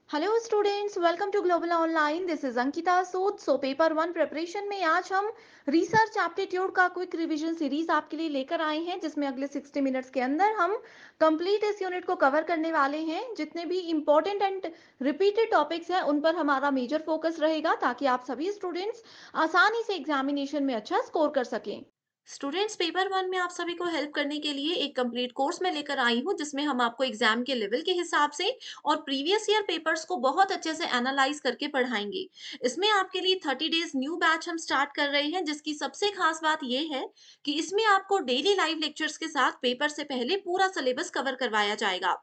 Hello students, welcome to global online. This is Ankita Sood. Paper one preparation में आज हम research aptitude का quick revision series आपके लिए लेकर आए हैं, जिसमें अगले 60 मिनट्स के अंदर हम कंप्लीट इस यूनिट को कवर करने वाले हैं। जितने भी इंपॉर्टेंट एंड रिपीटेड टॉपिक्स हैं उन पर हमारा मेजर फोकस रहेगा, ताकि आप सभी स्टूडेंट्स आसानी से एग्जामिनेशन में अच्छा स्कोर कर सकें। स्टूडेंट्स, पेपर वन में आप सभी को हेल्प करने के लिए एक कंप्लीट कोर्स में लेकर आई हूँ, जिसमें हम आपको एग्जाम के लेवल के हिसाब से और प्रीवियस ईयर पेपर्स को बहुत अच्छे से एनालाइज करके पढ़ाएंगे। इसमें आपके लिए 30 डेज न्यू बैच हम स्टार्ट कर रहे हैं, जिसकी सबसे खास बात यह है कि इसमें आपको डेली लाइव लेक्चर्स के साथ पेपर से पहले पूरा सिलेबस कवर करवाया जाएगा।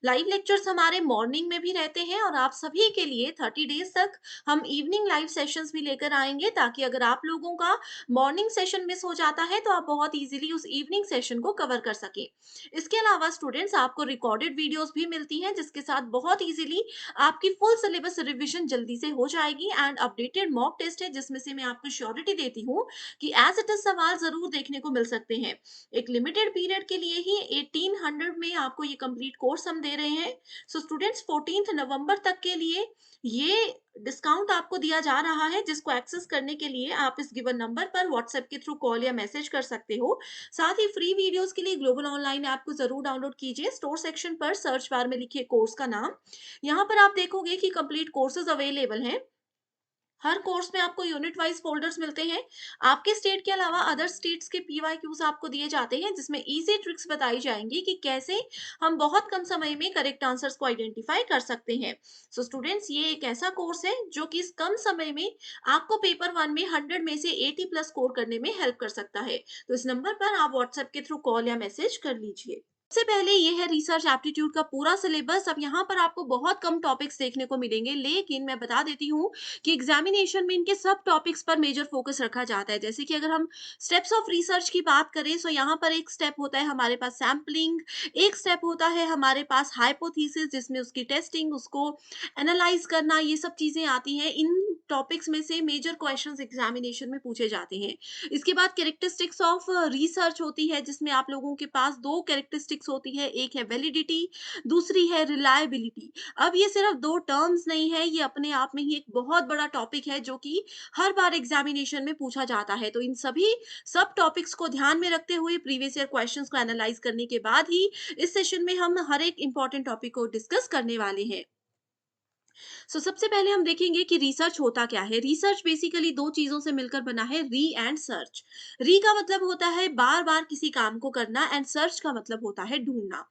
लाइव लेक्चर्स हमारे मॉर्निंग में भी रहते हैं और आप सभी के लिए 30 डेज तक हम इवनिंग लाइव सेशंस भी लेकर आएंगे, ताकि अगर आप लोगों का मॉर्निंग सेशन मिस हो जाता है तो आप बहुत इजीली उस इवनिंग सेशन को कवर कर सके। इसके अलावा स्टूडेंट्स, आपको रिकॉर्डेड वीडियोस भी मिलती हैं, जिसके साथ बहुत इजीली आपकी फुल सिलेबस रिवीजन जल्दी से हो जाएगी। एंड अपडेटेड मॉक टेस्ट है, जिसमें से मैं आपको श्योरिटी देती हूँ कि एज इट इज सवाल जरूर देखने को मिल सकते हैं। एक लिमिटेड पीरियड के लिए ही 1800 में आपको ये कंप्लीट कोर्स हम दे रहे हैं। सो स्टूडेंट्स, 14 नवंबर तक के लिए ये डिस्काउंट आपको दिया जा रहा है, जिसको एक्सेस करने के लिए आप इस गिवन नंबर पर व्हाट्सएप के थ्रू कॉल या मैसेज कर सकते हो। साथ ही फ्री वीडियोस के लिए ग्लोबल ऑनलाइन ऐप को जरूर डाउनलोड कीजिए। स्टोर सेक्शन पर सर्च बार में लिखिए कोर्स का नाम। यहाँ पर आप देखोगे कि कंप्लीट कोर्सेज अवेलेबल हैं। हर कोर्स में आपको यूनिट वाइज फोल्डर्स मिलते हैं। आपके स्टेट के अलावा अदर स्टेट्स के पीवाईक्यूज आपको दिए जाते हैं, जिसमें इजी ट्रिक्स बताई जाएंगी कि कैसे हम बहुत कम समय में करेक्ट आंसर्स को आइडेंटिफाई कर सकते हैं। सो स्टूडेंट्स, ये एक ऐसा कोर्स है जो कि इस कम समय में आपको पेपर वन में 100 में से 80+ स्कोर करने में हेल्प कर सकता है। तो इस नंबर पर आप व्हाट्सएप के थ्रू कॉल या मैसेज कर लीजिए। सबसे पहले ये है रिसर्च एप्टीट्यूड का पूरा सिलेबस। अब यहाँ पर आपको बहुत कम टॉपिक्स देखने को मिलेंगे, लेकिन मैं बता देती हूँ कि एग्जामिनेशन में इनके सब टॉपिक्स पर मेजर फोकस रखा जाता है। जैसे कि अगर हम स्टेप्स ऑफ रिसर्च की बात करें, तो यहाँ पर एक स्टेप होता है हमारे पास सैम्पलिंग, एक स्टेप होता है हमारे पास हाइपोथेसिस, जिसमें उसकी टेस्टिंग, उसको एनालाइज करना, ये सब चीजें आती हैं। इन टॉपिक्स में से मेजर क्वेश्चंस एग्जामिनेशन में पूछे जाते हैं। इसके बाद कैरेक्टरिस्टिक्स ऑफ रिसर्च होती है, जिसमें आप लोगों के पास दो कैरेक्टरिस्टिक्स होती है, एक है वैलिडिटी, दूसरी है रिलायबिलिटी। अब ये सिर्फ दो टर्म्स नहीं है, ये अपने आप में ही एक बहुत बड़ा टॉपिक है, जो कि हर बार एग्जामिनेशन में पूछा जाता है। तो इन सभी सब टॉपिक्स को ध्यान में रखते हुए प्रीवियस ईयर क्वेश्चंस को एनालाइज करने के बाद ही इस सेशन में हम हर एक इंपॉर्टेंट टॉपिक को डिस्कस करने वाले हैं। सबसे पहले हम देखेंगे कि रिसर्च होता क्या है। रिसर्च बेसिकली दो चीजों से मिलकर बना है, री एंड सर्च। री का मतलब होता है बार बार किसी काम को करना, एंड सर्च का मतलब होता है ढूंढना।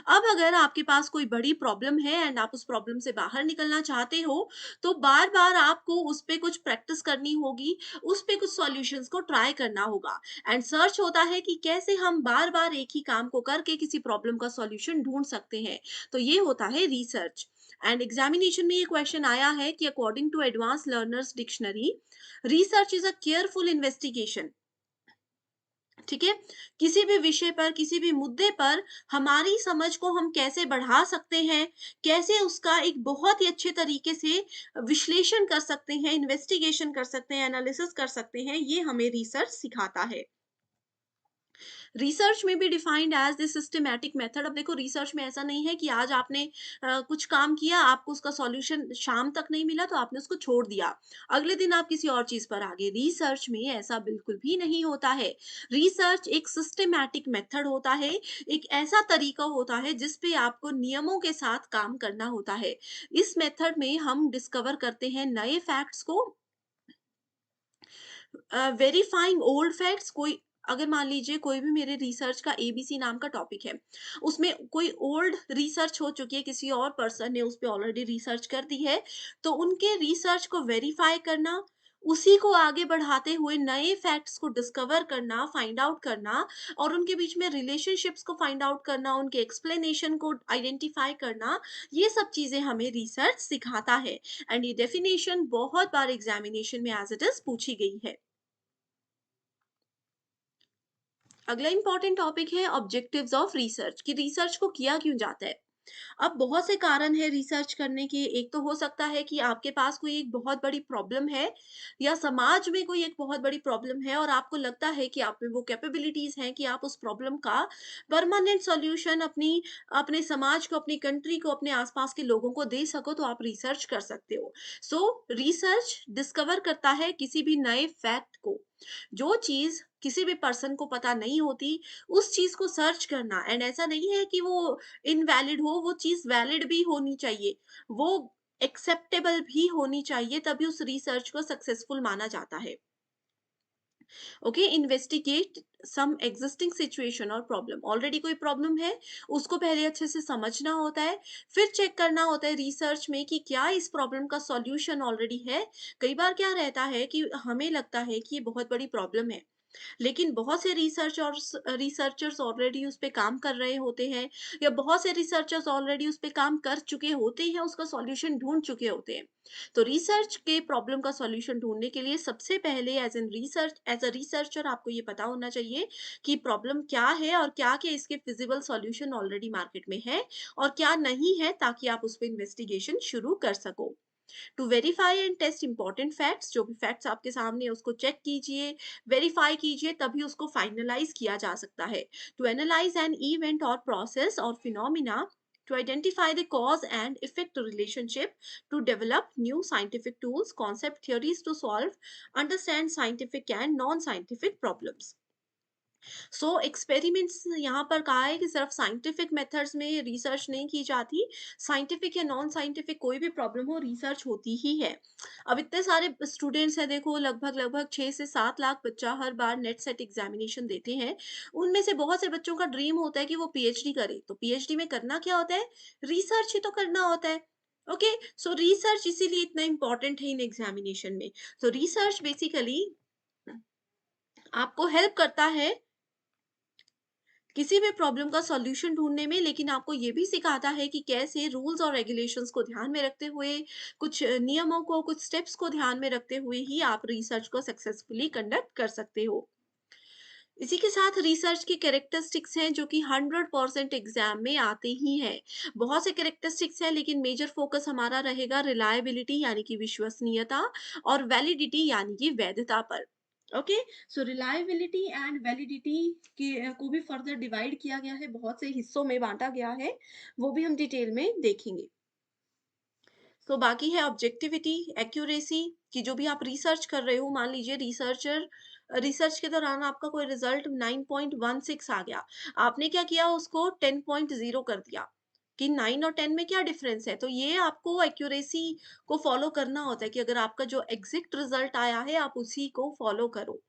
अब अगर आपके पास कोई बड़ी प्रॉब्लम है एंड आप उस प्रॉब्लम से बाहर निकलना चाहते हो, तो बार बार आपको उस पे कुछ प्रैक्टिस करनी होगी, उस पे कुछ सॉल्यूशंस को ट्राई करना होगा। एंड सर्च होता है कि कैसे हम बार बार एक ही काम को करके किसी प्रॉब्लम का सॉल्यूशन ढूंढ सकते हैं। तो ये होता है रिसर्च। एंड एग्जामिनेशन में ये क्वेश्चन आया है कि according to advance learners dictionary, research is a careful investigation. ठीक है, किसी भी विषय पर, किसी भी मुद्दे पर हमारी समझ को हम कैसे बढ़ा सकते हैं, कैसे उसका एक बहुत ही अच्छे तरीके से विश्लेषण कर सकते हैं, इन्वेस्टिगेशन कर सकते हैं, एनालिसिस कर सकते हैं, ये हमें रिसर्च सिखाता है। रिसर्च में भी defined as the systematic method. अब देखो, रिसर्च में ऐसा नहीं है कि आज आपने कुछ काम किया, आपको उसका सॉल्यूशन शाम तक नहीं मिला तो आपने उसको छोड़ दिया, अगले दिन आप किसी और चीज पर आ गए। रिसर्च में ऐसा बिल्कुल भी नहीं होता है। रिसर्च एक सिस्टमैटिक मेथड होता है, एक ऐसा तरीका होता है जिसपे आपको नियमों के साथ काम करना होता है। इस मेथड में हम डिस्कवर करते हैं नए फैक्ट्स को, वेरीफाइंग ओल्ड फैक्ट्स। कोई, अगर मान लीजिए कोई भी मेरे रिसर्च का एबीसी नाम का टॉपिक है, उसमें कोई ओल्ड रिसर्च हो चुकी है, किसी और पर्सन ने उस पे ऑलरेडी रिसर्च कर दी है, तो उनके रिसर्च को वेरीफाई करना, उसी को आगे बढ़ाते हुए नए फैक्ट्स को डिस्कवर करना, फाइंड आउट करना, और उनके बीच में रिलेशनशिप्स को फाइंड आउट करना, उनके एक्सप्लेनेशन को आइडेंटिफाई करना, ये सब चीजें हमें रिसर्च सिखाता है। एंड ये डेफिनेशन बहुत बार एग्जामिनेशन में एज इट इज पूछी गई है। अगला इंपॉर्टेंट टॉपिक है ऑब्जेक्टिव्स ऑफ रिसर्च, कि रिसर्च को किया क्यों जाता है। अब बहुत से कारण हैं रिसर्च करने के। एक तो हो सकता है कि आपके पास कोई एक बहुत बड़ी प्रॉब्लम है या समाज में कोई एक बहुत बड़ी प्रॉब्लम है और आपको लगता है कि आप में वो कैपेबिलिटीज़ हैं कि आप उस प्रॉब्लम का परमानेंट सॉल्यूशन अपने समाज को, अपनी कंट्री को, अपने आस-पास के लोगों को दे सको, तो आप रिसर्च कर सकते हो। सो रिसर्च डिस्कवर करता है किसी भी नए फैक्ट को। जो चीज़ किसी भी पर्सन को पता नहीं होती, उस चीज़ को सर्च करना। एंड ऐसा नहीं है कि वो इनवैलिड हो, वो चीज़ वैलिड भी होनी चाहिए, वो एक्सेप्टेबल भी होनी चाहिए, तभी उस रिसर्च को सक्सेसफुल माना जाता है। ओके, इन्वेस्टिगेट सम एग्जिस्टिंग सिचुएशन और प्रॉब्लम। ऑलरेडी कोई प्रॉब्लम है, उसको पहले अच्छे से समझना होता है, फिर चेक करना होता है रिसर्च में कि क्या इस प्रॉब्लम का सॉल्यूशन ऑलरेडी है। कई बार क्या रहता है कि हमें लगता है कि ये बहुत बड़ी प्रॉब्लम है, लेकिन बहुत से रिसर्चर्स ऑलरेडी उस पे काम कर रहे होते हैं, या बहुत से रिसर्चर्स ऑलरेडी उस पे काम कर चुके होते हैं, उसका सॉल्यूशन ढूंढ चुके होते हैं। तो रिसर्च के प्रॉब्लम का सॉल्यूशन ढूंढने के लिए सबसे पहले एज अ रिसर्चर आपको ये पता होना चाहिए कि प्रॉब्लम क्या है और क्या क्या इसके फिजिबल सॉल्यूशन ऑलरेडी मार्केट में है और क्या नहीं है, ताकि आप उस पर इन्वेस्टिगेशन शुरू कर सको। To verify and test important facts, जो भी फैक्ट्स आपके सामने है उसको चेक कीजिए, वेरीफाई कीजिए, तभी उसको फाइनलाइज किया जा सकता है। टू एनालाइज एन इवेंट और प्रोसेस और phenomena, to identify the cause and effect relationship, to develop new scientific tools, concept theories to solve, understand scientific and non-scientific problems. So experiments यहाँ पर कहा है कि सिर्फ साइंटिफिक मेथड्स में research नहीं की जाती, साइंटिफिक या नॉन साइंटिफिक कोई भी प्रॉब्लम हो, रिसर्च होती ही है। अब इतने सारे स्टूडेंट्स हैं, देखो लगभग लगभग 6 से 7 लाख बच्चा हर बार नेट सेट एग्जामिनेशन देते हैं। उनमें से बहुत से बच्चों का ड्रीम होता है कि वो पीएचडी करे, तो पीएचडी में करना क्या होता है, रिसर्च ही तो करना होता है। ओके, सो रिसर्च इसीलिए इतना इंपॉर्टेंट है इन एग्जामिनेशन में। तो रिसर्च बेसिकली आपको हेल्प करता है किसी भी प्रॉब्लम का सॉल्यूशन ढूँढने में, लेकिन आपको ये भी सिखाता है कि कैसे रूल्स और रेगुलेशंस को ध्यान में रखते हुए, कुछ नियमों को, कुछ स्टेप्स को ध्यान में रखते हुए ही आप रिसर्च को सक्सेसफुली कंडक्ट कर सकते हो। इसी के साथ रिसर्च की कैरेक्टरिस्टिक्स हैं जो कि 100% एग्जाम में आते ही हैं। बहुत से कैरेक्टरिस्टिक्स हैं, लेकिन मेजर फोकस हमारा रहेगा रिलायबिलिटी यानी कि विश्वसनीयता, और वैलिडिटी यानी कि वैधता पर। Okay, so reliability and validity के को भी फर्दर डिवाइड किया गया है, बहुत से हिस्सों में बांटा गया है, वो भी हम डिटेल में देखेंगे। तो बाकी है ऑब्जेक्टिविटी, एक्यूरेसी, कि जो भी आप रिसर्च कर रहे हो, मान लीजिए रिसर्च के दौरान आपका कोई रिजल्ट 9.16 आ गया, आपने क्या किया, उसको 10.0 कर दिया कि 9 और 10 में क्या डिफरेंस है। तो ये आपको एक्यूरेसी को फॉलो करना होता है कि अगर आपका जो एग्जैक्ट रिजल्ट आया है आप उसी को फॉलो करो।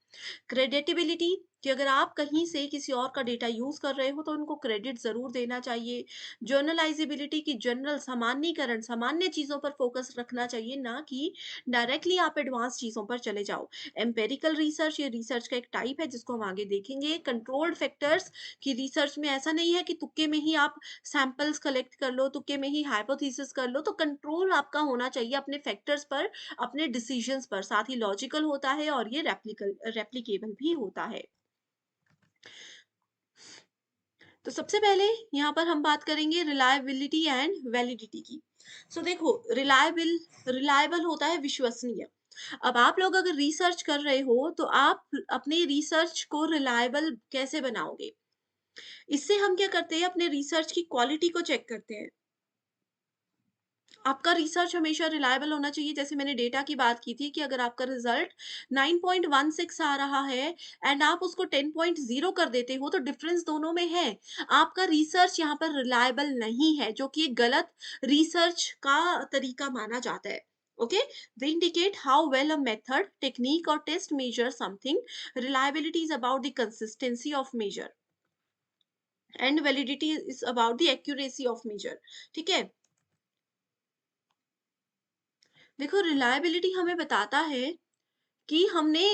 क्रेडिटेबिलिटी, कि अगर आप कहीं से किसी और का डेटा यूज कर रहे हो तो उनको क्रेडिट जरूर देना चाहिए। जर्नलाइजेबिलिटी, की जनरल सामान्यीकरण, सामान्य चीजों पर फोकस रखना चाहिए, ना कि डायरेक्टली आप एडवांस चीजों पर चले जाओ। एम्पेरिकल रिसर्च, ये रिसर्च का एक टाइप है जिसको हम आगे देखेंगे। कंट्रोल्ड फैक्टर्स, की रिसर्च में ऐसा नहीं है कि तुक्के में ही आप सैंपल्स कलेक्ट कर लो, तुक्के में ही हाइपोथेसिस कर लो, तो कंट्रोल आपका होना चाहिए अपने फैक्टर्स पर, अपने डिसीजंस पर, साथ ही लॉजिकल होता है और ये रेप्लिकेबल भी होता है। तो सबसे पहले यहाँ पर हम बात करेंगे रिलायबिलिटी एंड वैलिडिटी की। देखो, रिलायबल होता है विश्वसनीय। अब आप लोग अगर रिसर्च कर रहे हो तो आप अपने रिसर्च को रिलायबल कैसे बनाओगे? इससे हम क्या करते हैं, अपने रिसर्च की क्वालिटी को चेक करते हैं। आपका रिसर्च हमेशा रिलायबल होना चाहिए। जैसे मैंने डेटा की बात की थी कि अगर आपका रिजल्ट 9.16 आ रहा है एंड आप उसको 10.0 कर देते हो, तो डिफरेंस दोनों में है। आपका रिसर्च यहाँ पर रिलायबल नहीं है, जो कि एक गलत रिसर्च का तरीका माना जाता है। Okay, they indicate how well a method, technique और test measure something. Reliability is about the consistency of measure and validity is about the accuracy of measure. ठीक है, देखो रिलायबिलिटी हमें बताता है कि हमने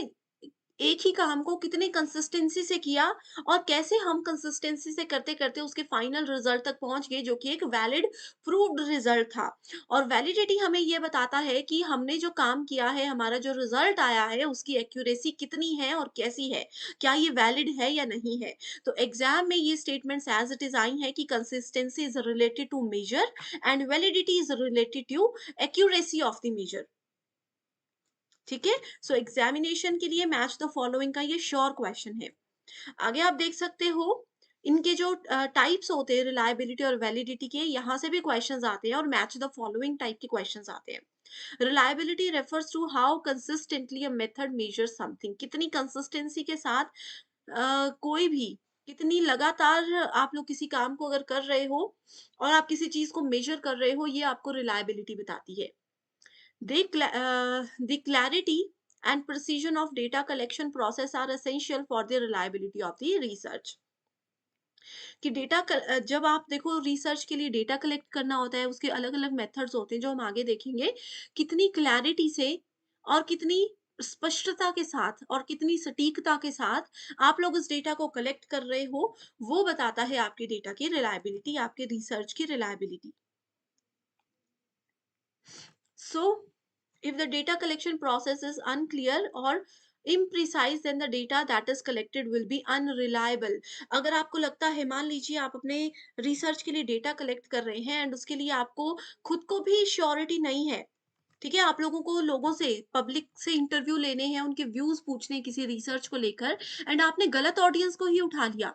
एक ही काम को कितने कंसिस्टेंसी से किया और कैसे हम कंसिस्टेंसी से करते-करते उसके फाइनल रिजल्ट तक पहुँच गए, जो कि एक वैलिड प्रूव्ड रिजल्ट था। और वैलिडिटी हमें ये बताता है कि हमने जो काम किया है, हमारा जो रिजल्ट आया है, उसकी एक्यूरेसी कितनी है और कैसी है? क्या ये वैलिड है या नहीं है? तो एग्ज़ाम में ये स्टेटमेंट्स एज़ इट इज़ आई हैं कि consistency is related to measure and validity is related to accuracy of the measure. ठीक है? सो एग्जामिनेशन के लिए मैच द फॉलोइंग का ये श्योर क्वेश्चन है। आगे आप देख सकते हो, इनके जो टाइप्स होते हैं रिलायबिलिटी और वैलिडिटी के, यहाँ से भी क्वेश्चंस आते हैं और मैच द फॉलोइंग टाइप के क्वेश्चंस आते हैं। Reliability refers to how consistently a method measure something, कितनी कंसिस्टेंसी के साथ कोई भी, कितनी लगातार आप लोग किसी काम को अगर कर रहे हो और आप किसी चीज को मेजर कर रहे हो, ये आपको रिलायबिलिटी बताती है। The clarity and precision of data collection process are essential for the reliability of the research. कि जब आप देखो रिसर्च के लिए डेटा कलेक्ट करना होता है, उसके अलग-अलग मेथड्स होते हैं जो हम आगे देखेंगे। कितनी क्लैरिटी से और कितनी स्पष्टता के साथ और कितनी सटीकता के साथ आप लोग उस डेटा को कलेक्ट कर रहे हो, वो बताता है आपके डेटा की रिलायबिलिटी, आपके रिसर्च की reliability. So, if the data collection process is unclear or imprecise, then the data that is collected will be unreliable. अगर आपको लगता है, मान लीजिए आप अपने रिसर्च के लिए डेटा कलेक्ट कर रहे हैं एंड उसके लिए आपको खुद को भी श्योरिटी नहीं है, ठीक है, आप लोगों को लोगों से, पब्लिक से इंटरव्यू लेने हैं, उनके व्यूज पूछने हैं किसी रिसर्च को लेकर, एंड आपने गलत ऑडियंस को ही उठा लिया।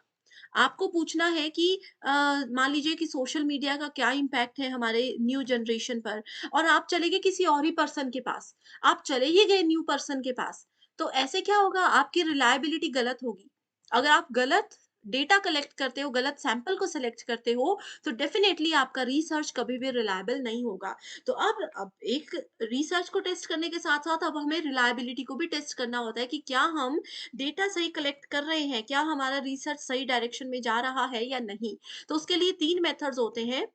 आपको पूछना है कि मान लीजिए कि सोशल मीडिया का क्या इम्पैक्ट है हमारे न्यू जनरेशन पर, और आप चले गए किसी और ही पर्सन के पास, आप चले ही गए न्यू पर्सन के पास, तो ऐसे क्या होगा, आपकी रिलायबिलिटी गलत होगी। अगर आप गलत डेटा कलेक्ट करते हो, गलत सैंपल को सिलेक्ट करते हो, तो डेफिनेटली आपका रिसर्च कभी भी रिलायबल नहीं होगा। तो अब एक रिसर्च को टेस्ट करने के साथ साथ अब हमें रिलायबिलिटी को भी टेस्ट करना होता है कि क्या हम डेटा सही कलेक्ट कर रहे हैं, क्या हमारा रिसर्च सही डायरेक्शन में जा रहा है या नहीं। तो उसके लिए 3 मेथड्स होते हैं।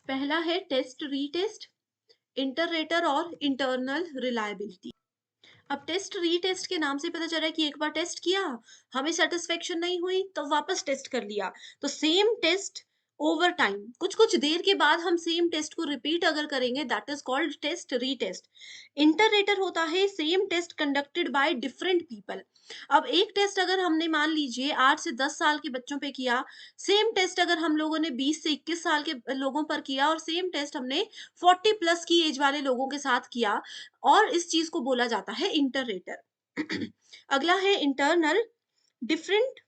पहला है टेस्ट रीटेस्ट, इंटररेटर और इंटरनल रिलायबिलिटी। अब टेस्ट रीटेस्ट के नाम से पता चल रहा है कि एक बार टेस्ट किया, हमें सेटिस्फेक्शन नहीं हुई तो वापस टेस्ट कर लिया। तो सेम टेस्ट ओवर टाइम, कुछ कुछ देर के बाद हम सेम टेस्ट को रिपीट अगर करेंगे, that is called test retest. Interrater होता है same test conducted by different people. अब एक टेस्ट अगर हमने मान लीजिए 8 से 10 साल के बच्चों पे किया, सेम टेस्ट अगर हम लोगों ने 20 से 21 साल के लोगों पर किया, और सेम टेस्ट हमने 40 प्लस की एज वाले लोगों के साथ किया, और इस चीज को बोला जाता है इंटररेटर। अगला है इंटरनल। डिफरेंट,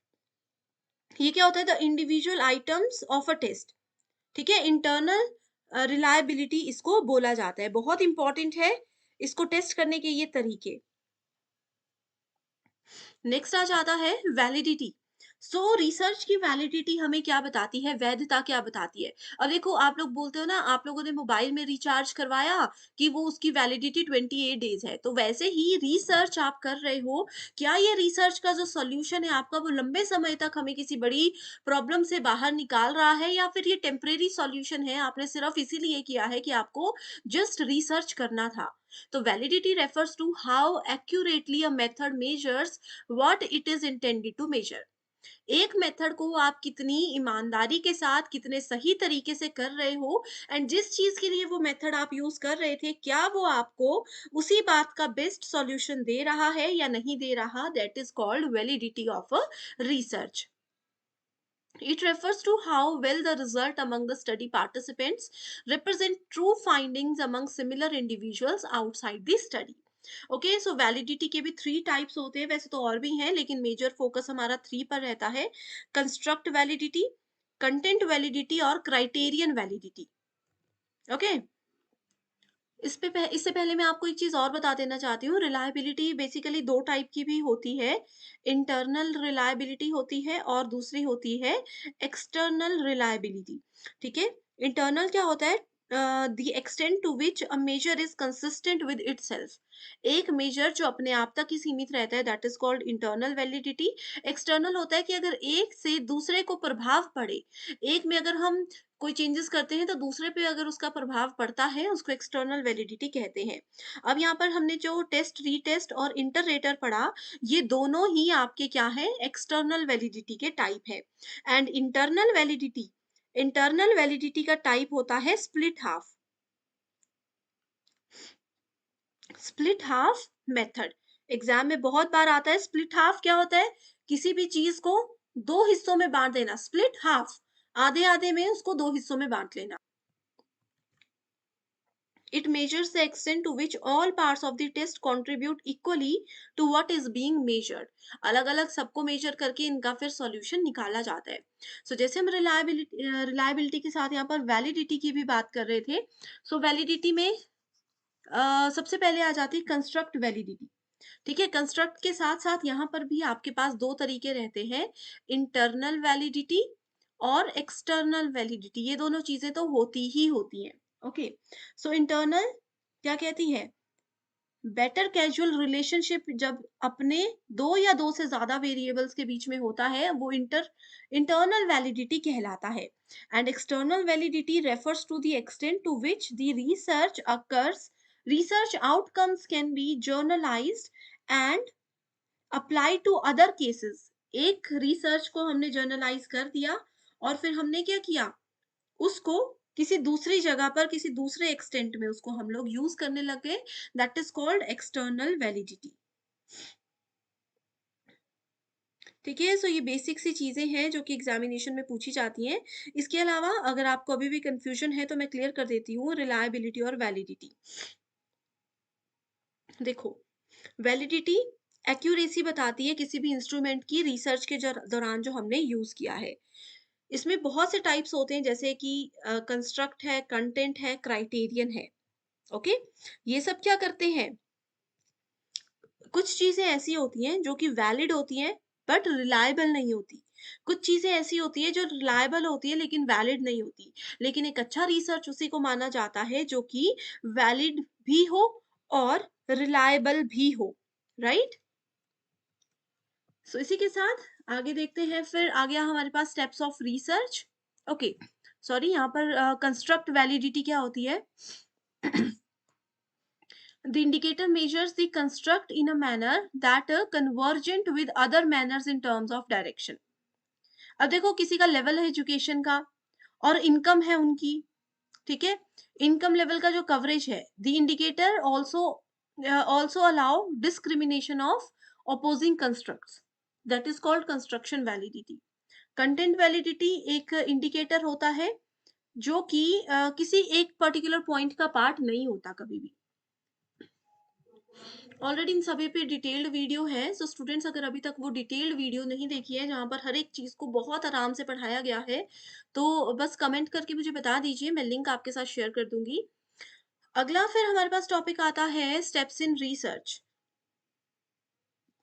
ये क्या होता है, the individual items of a test. ठीक है, इंटरनल रिलायबिलिटी इसको बोला जाता है, बहुत इंपॉर्टेंट है इसको टेस्ट करने के ये तरीके। नेक्स्ट आ जाता है वैलिडिटी। सो रिसर्च की वैलिडिटी हमें क्या बताती है, वैधता क्या बताती है। अब देखो, आप लोग बोलते हो ना, आप लोगों ने मोबाइल में रिचार्ज करवाया कि वो उसकी वैलिडिटी 28 डेज है, तो वैसे ही रिसर्च आप कर रहे हो, क्या ये रिसर्च का जो सोल्यूशन है आपका, वो लंबे समय तक हमें किसी बड़ी प्रॉब्लम से बाहर निकाल रहा है, या फिर ये टेम्परेरी सॉल्यूशन है, आपने सिर्फ इसीलिए किया है कि आपको जस्ट रिसर्च करना था। तो validity refers to how accurately a method measures what it is intended to measure। एक मेथड को आप कितनी ईमानदारी के साथ, कितने सही तरीके से कर रहे हो, एंड जिस चीज के लिए वो मेथड आप यूज कर रहे थे, क्या वो आपको उसी बात का बेस्ट सॉल्यूशन दे रहा है या नहीं दे रहा, that is called validity of a research. It refers to how well the result among the study participants represent true findings among similar individuals outside the study। Okay, so validity के भी 3 types होते हैं, वैसे तो और भी हैं, लेकिन मेजर फोकस हमारा 3 पर रहता है। कंस्ट्रक्ट वैलिडिटी, कंटेंट वैलिडिटी और क्राइटेरियन वैलिडिटी। ओके, इससे पहले मैं आपको एक चीज और बता देना चाहती हूँ। रिलायबिलिटी बेसिकली 2 टाइप की भी होती है। इंटरनल रिलायबिलिटी होती है और दूसरी होती है एक्सटर्नल रिलायबिलिटी। ठीक है, इंटरनल क्या होता है, the extent to which a measure is consistent with itself. एक मेजर जो अपने आप तक ही सीमित रहता है, that is called internal validity. External होता है कि अगर एक से दूसरे को प्रभाव पड़े, एक में अगर हम कोई चेंजेस करते हैं तो दूसरे पे अगर उसका प्रभाव पड़ता है, उसको एक्सटर्नल वैलिडिटी कहते हैं। अब यहाँ पर हमने जो टेस्ट, रीटेस्ट और इंटररेटर पढ़ा, ये दोनों ही आपके क्या है, एक्सटर्नल वैलिडिटी के टाइप है। एंड इंटरनल वैलिडिटी का टाइप होता है split half. Split half method exam में बहुत बार आता है। स्प्लिट हाफ क्या होता है? किसी भी चीज को दो हिस्सों में बांट देना। स्प्लिट हाफ, आधे आधे में उसको दो हिस्सों में बांट लेना। It measures the extent to which all parts of the test contribute equally to what is being measured। अलग अलग सबको मेजर करके इनका फिर सॉल्यूशन निकाला जाता है। जैसे हम रिलायबिलिटी के साथ यहाँ पर वैलिडिटी की भी बात कर रहे थे। वैलिडिटी में सबसे पहले आ जाती है कंस्ट्रक्ट वैलिडिटी। ठीक है, कंस्ट्रक्ट के साथ साथ यहाँ पर भी आपके पास दो तरीके रहते हैं, इंटरनल वैलिडिटी और एक्सटर्नल वैलिडिटी। ये दोनों चीजें तो होती ही होती हैं। ओके, इंटरनल क्या कहती है? बेटर कैजुअल रिलेशनशिप जब अपने दो या दो से ज्यादा वेरिएबल्स के बीच में होता है, वो इंटरनल वैलिडिटी कहलाता है। And external validity refers to the extent to which the research occurs, research outcomes can be journalized and applied to other cases। एक रिसर्च को हमने जर्नलाइज कर दिया और फिर हमने क्या किया, उसको किसी दूसरी जगह पर किसी दूसरे एक्सटेंट में उसको हम लोग यूज करने लग गए। That is called external validity. ठीक है, ये बेसिक सी चीजें हैं जो कि एग्जामिनेशन में पूछी जाती हैं। इसके अलावा अगर आपको अभी भी कंफ्यूजन है तो मैं क्लियर कर देती हूँ, रिलायबिलिटी और वैलिडिटी। देखो, वैलिडिटी एक्यूरेसी बताती है किसी भी इंस्ट्रूमेंट की रिसर्च के दौरान जो हमने यूज किया है। इसमें बहुत से टाइप्स होते हैं, जैसे कि कंस्ट्रक्ट है, कंटेंट है, क्राइटेरियन है। ओके, ये सब क्या करते हैं? कुछ चीजें ऐसी होती हैं जो कि वैलिड होती हैं बट रिलायबल नहीं होती। कुछ चीजें ऐसी होती है जो रिलायबल होती है लेकिन वैलिड नहीं होती। लेकिन एक अच्छा रिसर्च उसी को माना जाता है जो कि वैलिड भी हो और रिलायबल भी हो। राइट? इसी के साथ आगे देखते हैं। फिर आ गया हमारे पास steps of research. Okay, sorry, यहाँ पर कंस्ट्रक्ट वैलिडिटी क्या होती है? The indicator measures the construct in a manner that convergent with other manners in terms of direction। अब देखो, किसी का लेवल है एजुकेशन का और इनकम है उनकी, ठीक है, इनकम लेवल का जो कवरेज है, the indicator also allow discrimination of opposing constructs, that is called construction validity। Content validity एक इंडिकेटर होता है जो कि किसी एक पर्टिकुलर पॉइंट का पार्ट नहीं होता कभी भी। ऑलरेडी इन सभी पे डिटेल्ड वीडियो है। स्टूडेंट्स अगर अभी तक वो डिटेल्ड वीडियो नहीं देखी है जहाँ पर हर एक चीज को बहुत आराम से पढ़ाया गया है, तो बस कमेंट करके मुझे बता दीजिए, मैं लिंक आपके साथ शेयर कर दूंगी। अगला फिर हमारे पास टॉपिक आता है स्टेप्स इन रिसर्च।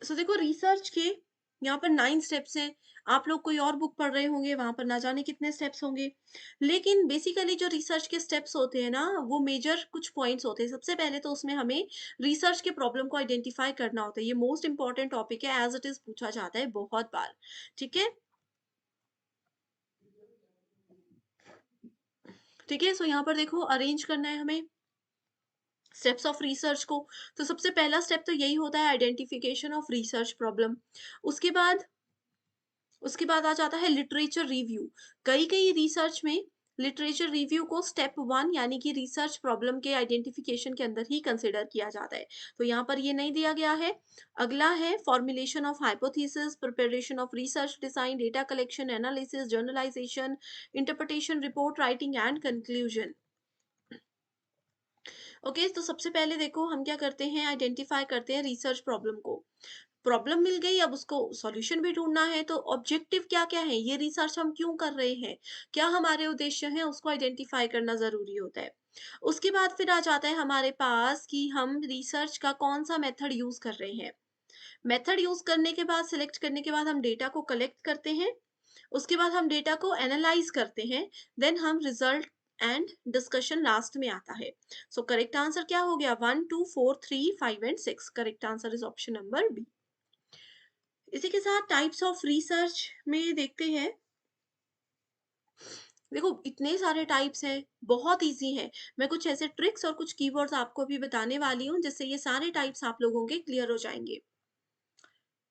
देखो, रिसर्च के यहाँ पर 9 स्टेप्स हैं। आप लोग कोई और बुक पढ़ रहे होंगे, वहां पर ना जाने कितने स्टेप्स होंगे। लेकिन बेसिकली जो रिसर्च के स्टेप्स होते हैं ना, वो मेजर कुछ पॉइंट्स होते हैं। सबसे पहले तो उसमें हमें रिसर्च के प्रॉब्लम को आइडेंटिफाई करना होता है। ये मोस्ट इंपॉर्टेंट टॉपिक है, एज इट इज पूछा जाता है बहुत बार। ठीक है, ठीक है। यहाँ पर देखो, अरेंज करना है हमें स्टेप्स ऑफ रिसर्च को। सबसे पहला स्टेप तो यही होता है, आइडेंटिफिकेशन ऑफ रिसर्च प्रॉब्लम। उसके बाद आ जाता है लिटरेचर रिव्यू। कई कई रिसर्च में लिटरेचर रिव्यू को स्टेप 1 यानी कि रिसर्च प्रॉब्लम के आइडेंटिफिकेशन के अंदर ही कंसिडर किया जाता है। यहाँ पर ये नहीं दिया गया है। अगला है formulation of hypothesis, preparation of research design, data collection, analysis, journalisation, interpretation, report writing and conclusion. Okay, सबसे पहले देखो हम क्या करते हैं, आइडेंटिफाई करते हैं रिसर्च प्रॉब्लम को। प्रॉब्लम मिल गई, अब उसको सॉल्यूशन भी ढूंढना है। तो ऑब्जेक्टिव क्या क्या है, ये रिसर्च हम क्यों कर रहे हैं, क्या हमारे उद्देश्य हैं, उसको आइडेंटिफाई करना जरूरी होता है। उसके बाद फिर आ जाता है हमारे पास कि हम रिसर्च का कौन सा मेथड यूज कर रहे हैं। मेथड यूज करने के बाद, सिलेक्ट करने के बाद हम डेटा को कलेक्ट करते हैं। उसके बाद हम डेटा को एनालाइज करते हैं। देन हम रिजल्ट एंड डिस्कशन लास्ट में आता है। सो करेक्ट आंसर क्या हो गया? 1, 2, 4, 3, 5 and 6। Correct answer is option number B. इसी के साथ टाइप्स ऑफ रिसर्च में देखते हैं। देखो इतने सारे टाइप्स हैं, बहुत इजी है। मैं कुछ ऐसे ट्रिक्स और कुछ कीवर्ड्स आपको अभी बताने वाली हूँ जिससे ये सारे टाइप्स आप लोगों के क्लियर हो जाएंगे।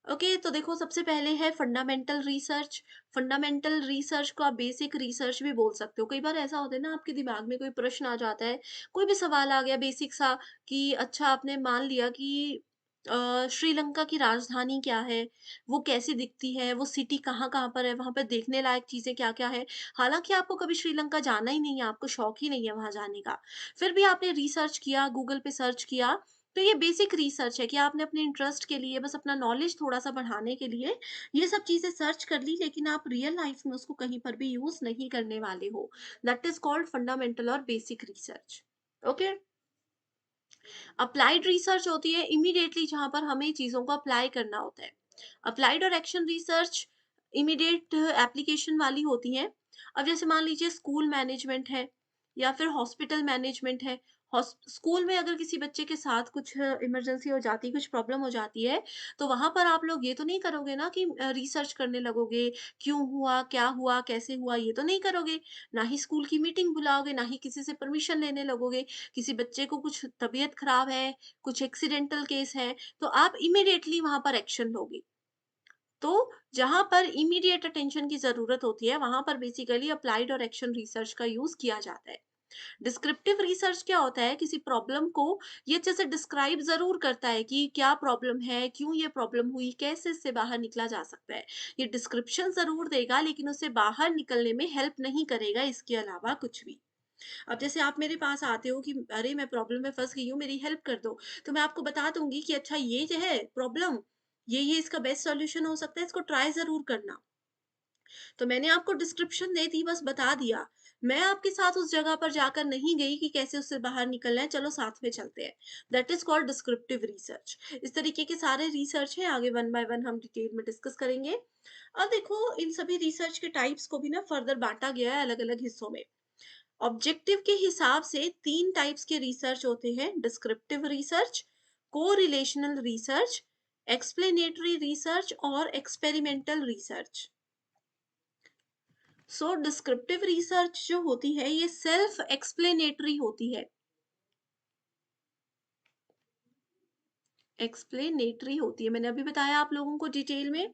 ओके, तो देखो सबसे पहले है फंडामेंटल रिसर्च। फंडामेंटल रिसर्च को आप बेसिक रिसर्च भी बोल सकते हो। कई बार ऐसा होता है ना, आपके दिमाग में कोई प्रश्न आ जाता है, कोई भी सवाल आ गया बेसिक सा, कि अच्छा आपने मान लिया कि श्रीलंका की राजधानी क्या है, वो कैसी दिखती है, वो सिटी कहाँ कहाँ पर है, वहां पर देखने लायक चीजें क्या क्या है। हालांकि आपको कभी श्रीलंका जाना ही नहीं है, आपको शौक ही नहीं है वहां जाने का, फिर भी आपने रिसर्च किया, गूगल पे सर्च किया। तो ये बेसिक रिसर्च है कि आपने अपने इंटरेस्ट के लिए, बस अपना नॉलेज थोड़ा-सा बढ़ाने के लिए ये सब चीज़ें सर्च कर ली, लेकिन आप रियल लाइफ में उसको कहीं पर भी यूज़ नहीं करने वाले हो। दैट इज़ कॉल्ड फंडामेंटल और basic research. Okay? Applied research होती है इमीडिएटली जहाँ पर हमें चीज़ों को अप्लाई करना होता है। अप्लाइड और एक्शन रिसर्च इमीडिएट एप्लीकेशन वाली होती हैं। अब जैसे मान लीजिए स्कूल मैनेजमेंट है या फिर हॉस्पिटल मैनेजमेंट है। स्कूल में अगर किसी बच्चे के साथ कुछ इमरजेंसी हो जाती है, कुछ प्रॉब्लम हो जाती है, तो वहां पर आप लोग ये तो नहीं करोगे ना कि रिसर्च करने लगोगे, क्यों हुआ, क्या हुआ, कैसे हुआ, ये तो नहीं करोगे। ना ही स्कूल की मीटिंग बुलाओगे, ना ही किसी से परमिशन लेने लगोगे। किसी बच्चे को कुछ तबीयत खराब है, कुछ एक्सीडेंटल केस है, तो आप इमीडिएटली वहां पर एक्शन लोगे। तो जहां पर इमीडिएट अटेंशन की जरूरत होती है, वहां पर बेसिकली अप्लाइड और एक्शन रिसर्च का यूज किया जाता है। डिस्क्रिप्टिव रिसर्च क्या होता है? किसी प्रॉब्लम को ये अच्छे से डिस्क्राइब जरूर करता है कि क्या प्रॉब्लम है, क्यों ये प्रॉब्लम हुई, कैसे इससे बाहर निकला जा सकता है। ये डिस्क्रिप्शन जरूर देगा, लेकिन उससे बाहर निकलने में हेल्प नहीं करेगा, इसके अलावा कुछ भी। अब जैसे आप मेरे पास आते हो कि अरे मैं प्रॉब्लम में फँस गई हूँ, मेरी हेल्प कर दो। तो मैं आपको बता दूँगी कि अच्छा ये जो है प्रॉब्लम, ये इसका बेस्ट सॉल्यूशन हो सकता है, इसको ट्राई ज़रूर करना। तो मैंने आपको डिस्क्रिप्शन दे दी, बस बता दिया। मैं आपके साथ उस जगह पर जाकर नहीं गई कि कैसे उससे बाहर निकलना है, चलो साथ में चलते हैं। That is called descriptive research. इस तरीके के सारे रिसर्च हैं, आगे वन बाय वन हम डिटेल में डिस्कस करेंगे। अब देखो इन सभी रिसर्च के टाइप्स को भी ना फर्दर बाँटा गया है अलग-अलग हिस्सों में। ऑब्जेक्टिव के हिसाब से 3 टाइप्स के रिसर्च होते हैं: descriptive research, correlational research, explanatory research और एक्सपेरिमेंटल रिसर्च। सो डिस्क्रिप्टिव रिसर्च जो होती है ये सेल्फ एक्सप्लेनेटरी होती है। एक्सप्लेनेटरी होती है, मैंने अभी बताया आप लोगों को डिटेल में।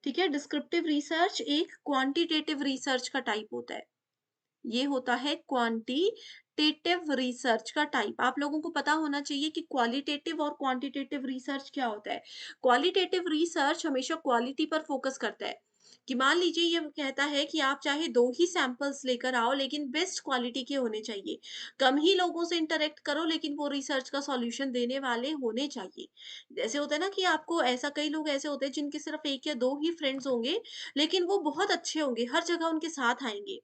ठीक है, डिस्क्रिप्टिव रिसर्च एक क्वांटिटेटिव रिसर्च का टाइप होता है। ये होता है क्वांटिटेटिव रिसर्च का टाइप। आप लोगों को पता होना चाहिए कि क्वालिटेटिव और क्वांटिटेटिव रिसर्च क्या होता है। क्वालिटेटिव रिसर्च हमेशा क्वालिटी पर फोकस करता है, कि मान लीजिए ये कहता है कि आप चाहे 2 ही सैंपल्स लेकर आओ, लेकिन बेस्ट क्वालिटी के होने चाहिए। कम ही लोगों से इंटरेक्ट करो, लेकिन वो रिसर्च का सॉल्यूशन देने वाले होने चाहिए। जैसे होता है ना कि आपको ऐसा, कई लोग ऐसे होते हैं जिनके सिर्फ 1 या 2 ही फ्रेंड्स होंगे, लेकिन वो बहुत अच्छे होंगे, हर जगह उनके साथ आएँगे।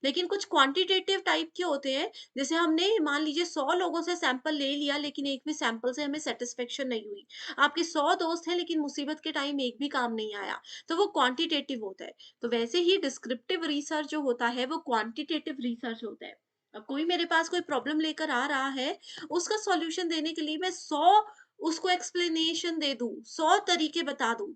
लेकिन कुछ क्वांटिटेटिव टाइप के होते हैं, जैसे हमने मान लीजिए 100 लोगों से सैंपल ले लिया, लेकिन एक भी सैंपल से हमें सेटिस्फेक्शन नहीं हुई। आपके 100 दोस्त हैं, लेकिन मुसीबत के टाइम एक भी काम नहीं आया, तो वो क्वांटिटेटिव होता है। तो वैसे ही डिस्क्रिप्टिव रिसर्च जो होता है वो क्वांटिटेटिव रिसर्च होता है। अब कोई मेरे पास कोई प्रॉब्लम लेकर आ रहा है, उसका सॉल्यूशन देने के लिए मैं 100 उसको एक्सप्लेनेशन दे दूं, 100 तरीके बता दूं,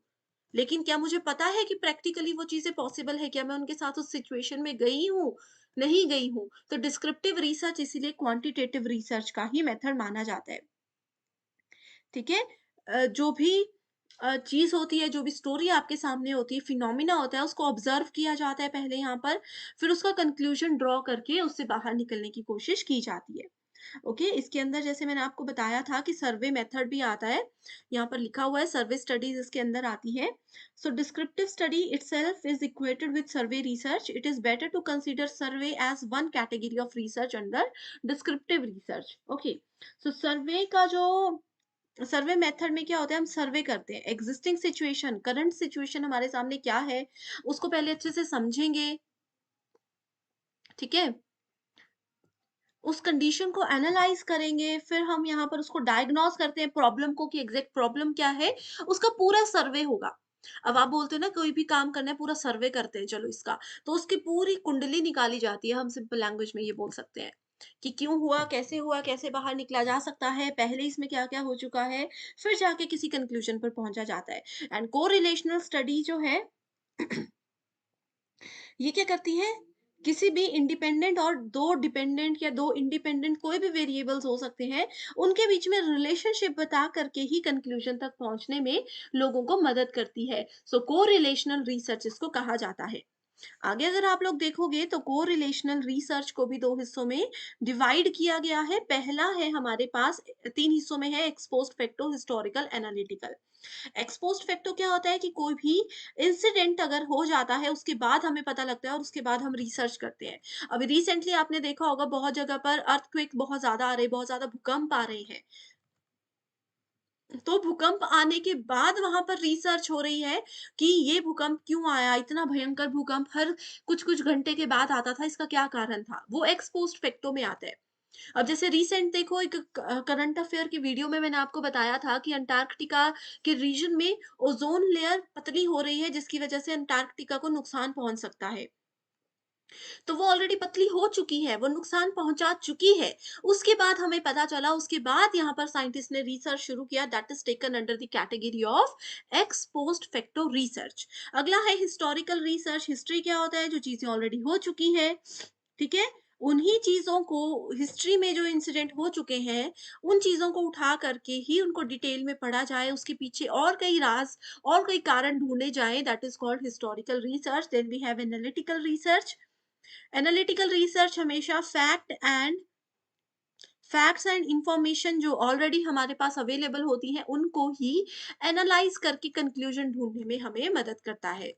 लेकिन क्या मुझे पता है कि प्रैक्टिकली वो चीज़ें पॉसिबल है? क्या मैं उनके साथ उस सिचुएशन में गई हूँ? नहीं गई हूँ। तो डिस्क्रिप्टिव रिसर्च इसीलिए क्वांटिटेटिव रिसर्च का ही मेथड माना जाता है। ठीक है? जो भी चीज़ होती है, जो भी स्टोरी आपके सामने होती है, फिनोमिना होता है, उसको ऑब्ज़र्व किया जाता है पहले यहाँ पर, फिर उसका कंक्लूज़न ड्रॉ करके उससे बाहर निकलने की कोशिश की जाती है। ओके, इसके अंदर जैसे मैंने आपको बताया था कि सर्वे मेथड भी आता है। यहाँ पर लिखा हुआ है सर्वे स्टडीज इसके अंदर आती है। So descriptive study itself is equated with survey research. It is better to consider survey as one category of research under descriptive research. Okay, so survey का जो सर्वे मेथड में क्या होता है, हम सर्वे करते हैं एग्जिस्टिंग सिचुएशन, करंट सिचुएशन हमारे सामने क्या है, उसको पहले अच्छे से समझेंगे। ठीक है, उस कंडीशन को एनालाइज़ करेंगे, फिर हम यहाँ पर उसको डायग्नोज़ करते हैं प्रॉब्लम को, कि एग्ज़ैक्ट प्रॉब्लम क्या है, उसका पूरा सर्वे होगा। अब आप बोलते हो ना कोई भी काम करना है पूरा सर्वे करते हैं चलो इसका, तो उसकी पूरी कुंडली निकाली जाती है, हम सिंपल लैंग्वेज में ये बोल सकते हैं कि क्यों हुआ, कैसे बाहर निकला जा सकता है, पहले इसमें क्या-क्या हो चुका है, फिर जाके किसी कंक्लूजन पर पहुँचा जाता है। एंड कोरिलेशनल स्टडी जो है ये क्या करती है? किसी भी इंडिपेंडेंट और 2 डिपेंडेंट या 2 इंडिपेंडेंट कोई भी वेरिएबल्स हो सकते हैं, उनके बीच में रिलेशनशिप बता करके ही कंक्लूजन तक पहुँचने में लोगों को मदद करती है। सो कोरिलेशनल रिसर्च इसको कहा जाता है। आगे अगर आप लोग देखोगे तो कोरिलेशनल रिसर्च को भी 2 हिस्सों में डिवाइड किया गया है। पहला है हमारे पास 3 हिस्सों में है x post facto, historical, analytical. X post facto क्या होता है कि कोई भी इंसिडेंट अगर हो जाता है उसके बाद हमें पता लगता है और उसके बाद हम रिसर्च करते हैं। अभी रिसेंटली आपने देखा होगा बहुत जगह पर अर्थक्वेक बहुत ज़्यादा आ रहे हैं, बहुत ज़्यादा भूकंप आ रहे हैं। तो भूकंप आने के बाद वहाँ पर रिसर्च हो रही है कि ये भूकंप क्यों आया? इतना भयंकर भूकंप हर कुछ-कुछ घंटे के बाद आता था, इसका क्या कारण था? वो एक्स पोस्ट फैक्टो में आता है। अब जैसे रिसेंट देखो एक करंट अफेयर की वीडियो में मैंने आपको बताया था कि अंटार्कटिका के रीजन में ओज़ोन लेयर पतली हो रही है जिसकी वजह से अंटार्कटिका को नुकसान पहुँच सकता है। तो वो ऑलरेडी पतली हो चुकी है, वो नुकसान पहुँचा चुकी है। उसके बाद हमें पता चला, उसके बाद यहाँ पर साइंटिस्ट ने रिसर्च शुरू किया that is taken under the category of x post facto research. अगला है हिस्टोरिकल रिसर्च। हिस्ट्री क्या होता है? जो चीज़ें ऑलरेडी हो चुकी हैं, ठीक है? उन्हीं चीज़ों को हिस्ट्री में जो इंसिडेंट हो चुके हैं, उन चीज़ों को उठा करके ही उनको डिटेल में पढ़ा जाए, उसके पीछे और कई राज़ और कई कारण ढूँढे जाएँ that is called historical research. Then we have analytical research. Analytical research हमेशा फैक्ट्स एंड इंफॉर्मेशन जो ऑलरेडी हमारे पास अवेलेबल होती हैं उनको ही एनालाइज करके कंक्लूजन ढूंढने में हमें मदद करता है।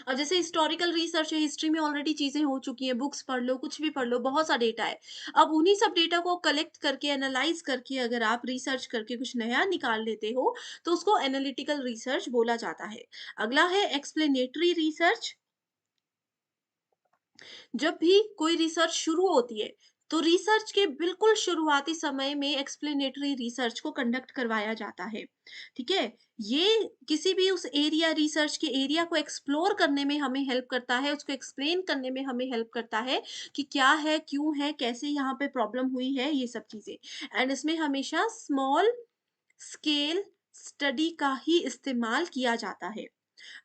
अब जैसे हिस्टोरिकल रिसर्च है, हिस्ट्री में ऑलरेडी चीजें हो चुकी हैं, बुक्स पढ़ लो, कुछ भी पढ़ लो, बहुत सा डेटा है। अब उन्हीं सब डेटा को कलेक्ट करके एनालाइज करके अगर आप रिसर्च करके कुछ नया निकाल लेते हो तो उसको एनालिटिकल रिसर्च बोला जाता है। अगला है एक्सप्लेनेटरी रिसर्च। जब भी कोई रिसर्च शुरू होती है तो रिसर्च के बिल्कुल शुरुआती समय में एक्सप्लेनेटरी रिसर्च को कंडक्ट करवाया जाता है। ठीक है? ये किसी भी उस एरिया रिसर्च के एरिया को एक्सप्लोर करने में हमें हेल्प करता है, उसको एक्सप्लेन करने में हमें हेल्प करता है कि क्या है, क्यों है, कैसे यहाँ पे प्रॉब्लम हुई है, ये सब चीजें। एंड इसमें हमेशा स्मॉल स्केल स्टडी का ही इस्तेमाल किया जाता है।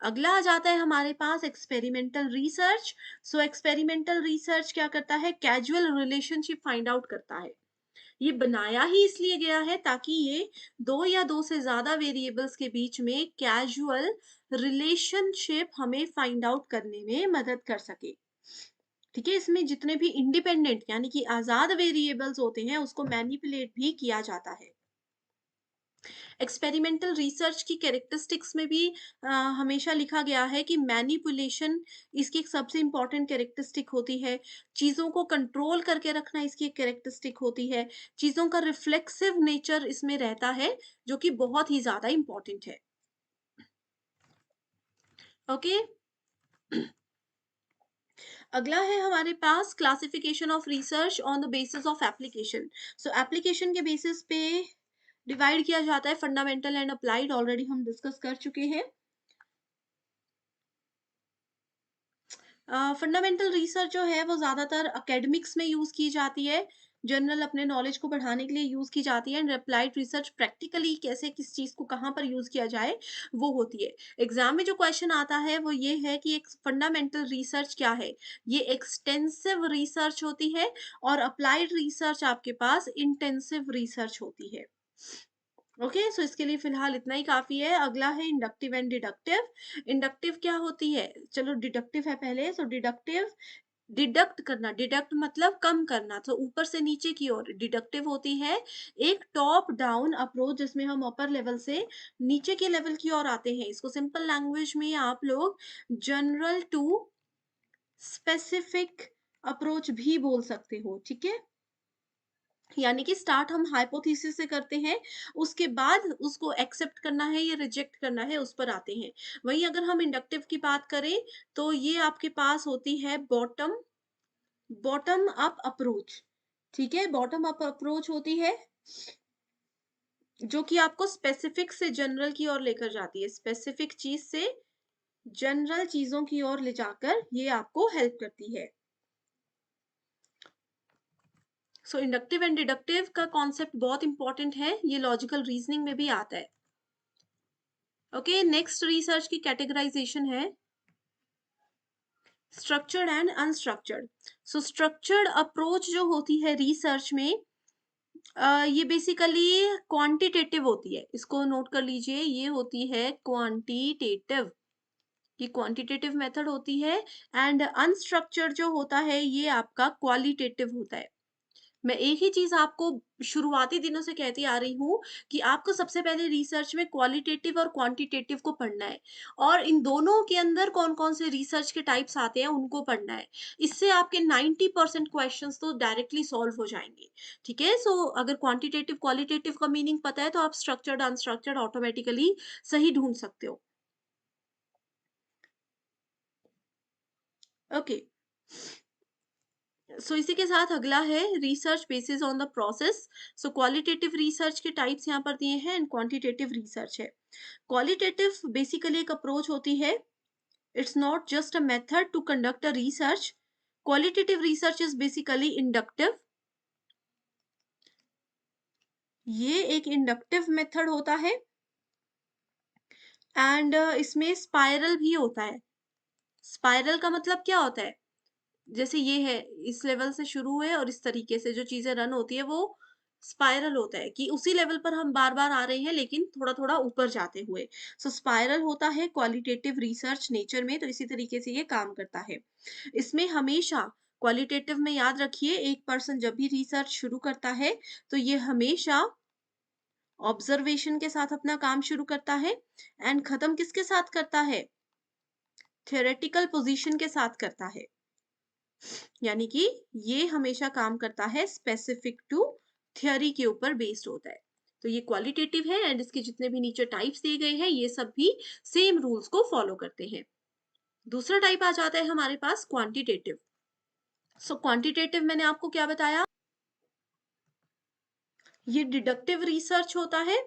अगला आ जाता है हमारे पास एक्सपेरिमेंटल रिसर्च। सो एक्सपेरिमेंटल रिसर्च क्या करता है? कैजुअल रिलेशनशिप फाइंड आउट करता है। ये बनाया ही इसलिए गया है ताकि ये 2 या 2 से ज़्यादा वेरिएबल्स के बीच में कैजुअल रिलेशनशिप हमें फाइंड आउट करने में मदद कर सके। ठीक है? इसमें जितने भी इंडिपेंडेंट यानी कि आज़ाद वेरिएबल्स होते हैं उसको मैनिपुलेट भी किया जाता है। एक्सपेरिमेंटल रिसर्च की कैरेक्टरिस्टिक्स में भी हमेशा लिखा गया है कि मैनिपुलेशन इसकी एक सबसे इम्पोर्टेंट कैरेक्टरिस्टिक होती है। चीज़ों को कंट्रोल करके रखना इसकी एक कैरेक्टरिस्टिक होती है। चीज़ों का रिफ्लेक्सिव नेचर इसमें रहता है, जो कि बहुत ही ज़्यादा इम्पोर्टेंट है। ओके? अगला है हमारे पास classification of research on the basis of application. So application के बेसिस पे डिवाइड किया जाता है फंडामेंटल एंड अप्लाइड, ऑलरेडी हम डिस्कस कर चुके हैं। फंडामेंटल रिसर्च जो है वो ज़्यादातर एकेडमिक्स में यूज़ की जाती है, जनरल अपने नॉलेज को बढ़ाने के लिए यूज़ की जाती है। एंड अप्लाइड रिसर्च प्रैक्टिकली कैसे किस चीज़ को कहाँ पर यूज़ किया जाए वो होती है। एग्जाम में जो क्वेश्चन आता है वो ये है कि एक फंडामेंटल रिसर्च क्या है? ये एक्सटेंसिव रिसर्च होती है और अप्लाइड रिसर्च आपके पास इंटेंसिव रिसर्च होती है। ओके, सो इसके लिए फिलहाल इतना ही काफी है। अगला है इंडक्टिव एंड डिडक्टिव। इंडक्टिव क्या होती है? चलो डिडक्टिव है पहले। सो डिडक्टिव डिडक्ट करना, डिडक्ट मतलब कम करना, तो ऊपर से नीचे की ओर। डिडक्टिव होती है एक टॉप डाउन अप्रोच जिसमें हम अपर लेवल से नीचे के लेवल की ओर आते हैं। इसको सिंपल लैंग्वेज में आप लोग जनरल टू स्पेसिफिक अप्रोच भी बोल सकते हो। ठीक है? यानी कि स्टार्ट हम हाइपोथेसिस से करते हैं, उसके बाद उसको एक्सेप्ट करना है या रिजेक्ट करना है उस पर आते हैं। वहीं अगर हम इंडक्टिव की बात करें तो ये आपके पास होती है बॉटम बॉटम अप अप्रोच। ठीक है? बॉटम अप अप्रोच होती है जो कि आपको स्पेसिफिक से जनरल की ओर लेकर जाती है। स्पेसिफिक चीज से जनरल चीजों की ओर ले जाकर ये आपको हेल्प करती है। सो इंडक्टिव एंड डिडक्टिव का कॉन्सेप्ट बहुत इंपॉर्टेंट है, ये लॉजिकल रीजनिंग में भी आता है। ओके, नेक्स्ट रिसर्च की कैटेगराइजेशन है structured and unstructured. So structured approach जो होती है रिसर्च में, ये बेसिकली क्वांटिटेटिव होती है। इसको नोट कर लीजिए, ये होती है क्वांटिटेटिव, ये क्वांटिटेटिव मेथड होती है। एंड अनस्ट्रक्चर्ड जो होता है ये आपका क्वालिटेटिव होता है। मैं एक ही चीज आपको शुरुआती दिनों से कहती आ रही हूँ कि आपको सबसे पहले रिसर्च में क्वालिटेटिव और क्वांटिटेटिव को पढ़ना है, और इन दोनों के अंदर कौन कौन से रिसर्च के टाइप्स आते हैं उनको पढ़ना है। इससे आपके 90% क्वेश्चंस तो डायरेक्टली सॉल्व हो जाएंगे। ठीक है, सो अगर क्वांटिटेटिव क्वालिटेटिव का मीनिंग पता है तो आप स्ट्रक्चर्ड अनस्ट्रक्चर्ड ऑटोमेटिकली सही ढूंढ सकते हो। ओके, सो इसी के साथ अगला है research basis on the process. So qualitative research के टाइप्स यहाँ पर दिए हैं एंड क्वांटिटेटिव रिसर्च है। क्वालिटेटिव बेसिकली एक अप्रोच होती है, it's not just a method to conduct a research. Qualitative research is basically inductive, ये एक इंडक्टिव मेथड होता है। एंड इसमें स्पाइरल भी होता है। स्पाइरल का मतलब क्या होता है, जैसे ये है, इस लेवल से शुरू है और इस तरीके से जो चीजें रन होती है वो स्पाइरल होता है, कि उसी लेवल पर हम बार बार आ रहे हैं लेकिन थोड़ा थोड़ा ऊपर जाते हुए। सो स्पाइरल होता है क्वालिटेटिव रिसर्च नेचर में, तो इसी तरीके से ये काम करता है। इसमें हमेशा क्वालिटेटिव में याद रखिए, एक पर्सन जब भी रिसर्च शुरू करता है तो ये हमेशा ऑब्जर्वेशन के साथ अपना काम शुरू करता है, एंड खत्म किसके साथ करता है, थियोरेटिकल पोजीशन के साथ करता है। यानी कि ये हमेशा काम करता है स्पेसिफिक टू थ्योरी के ऊपर बेस्ड होता है। तो ये क्वालिटेटिव है, एंड इसके जितने भी नीचे टाइप्स दिए गए हैं ये सब भी सेम रूल्स को फॉलो करते हैं। दूसरा टाइप आ जाता है हमारे पास क्वांटिटेटिव। सो क्वांटिटेटिव मैंने आपको क्या बताया, ये डिडक्टिव रिसर्च होता है।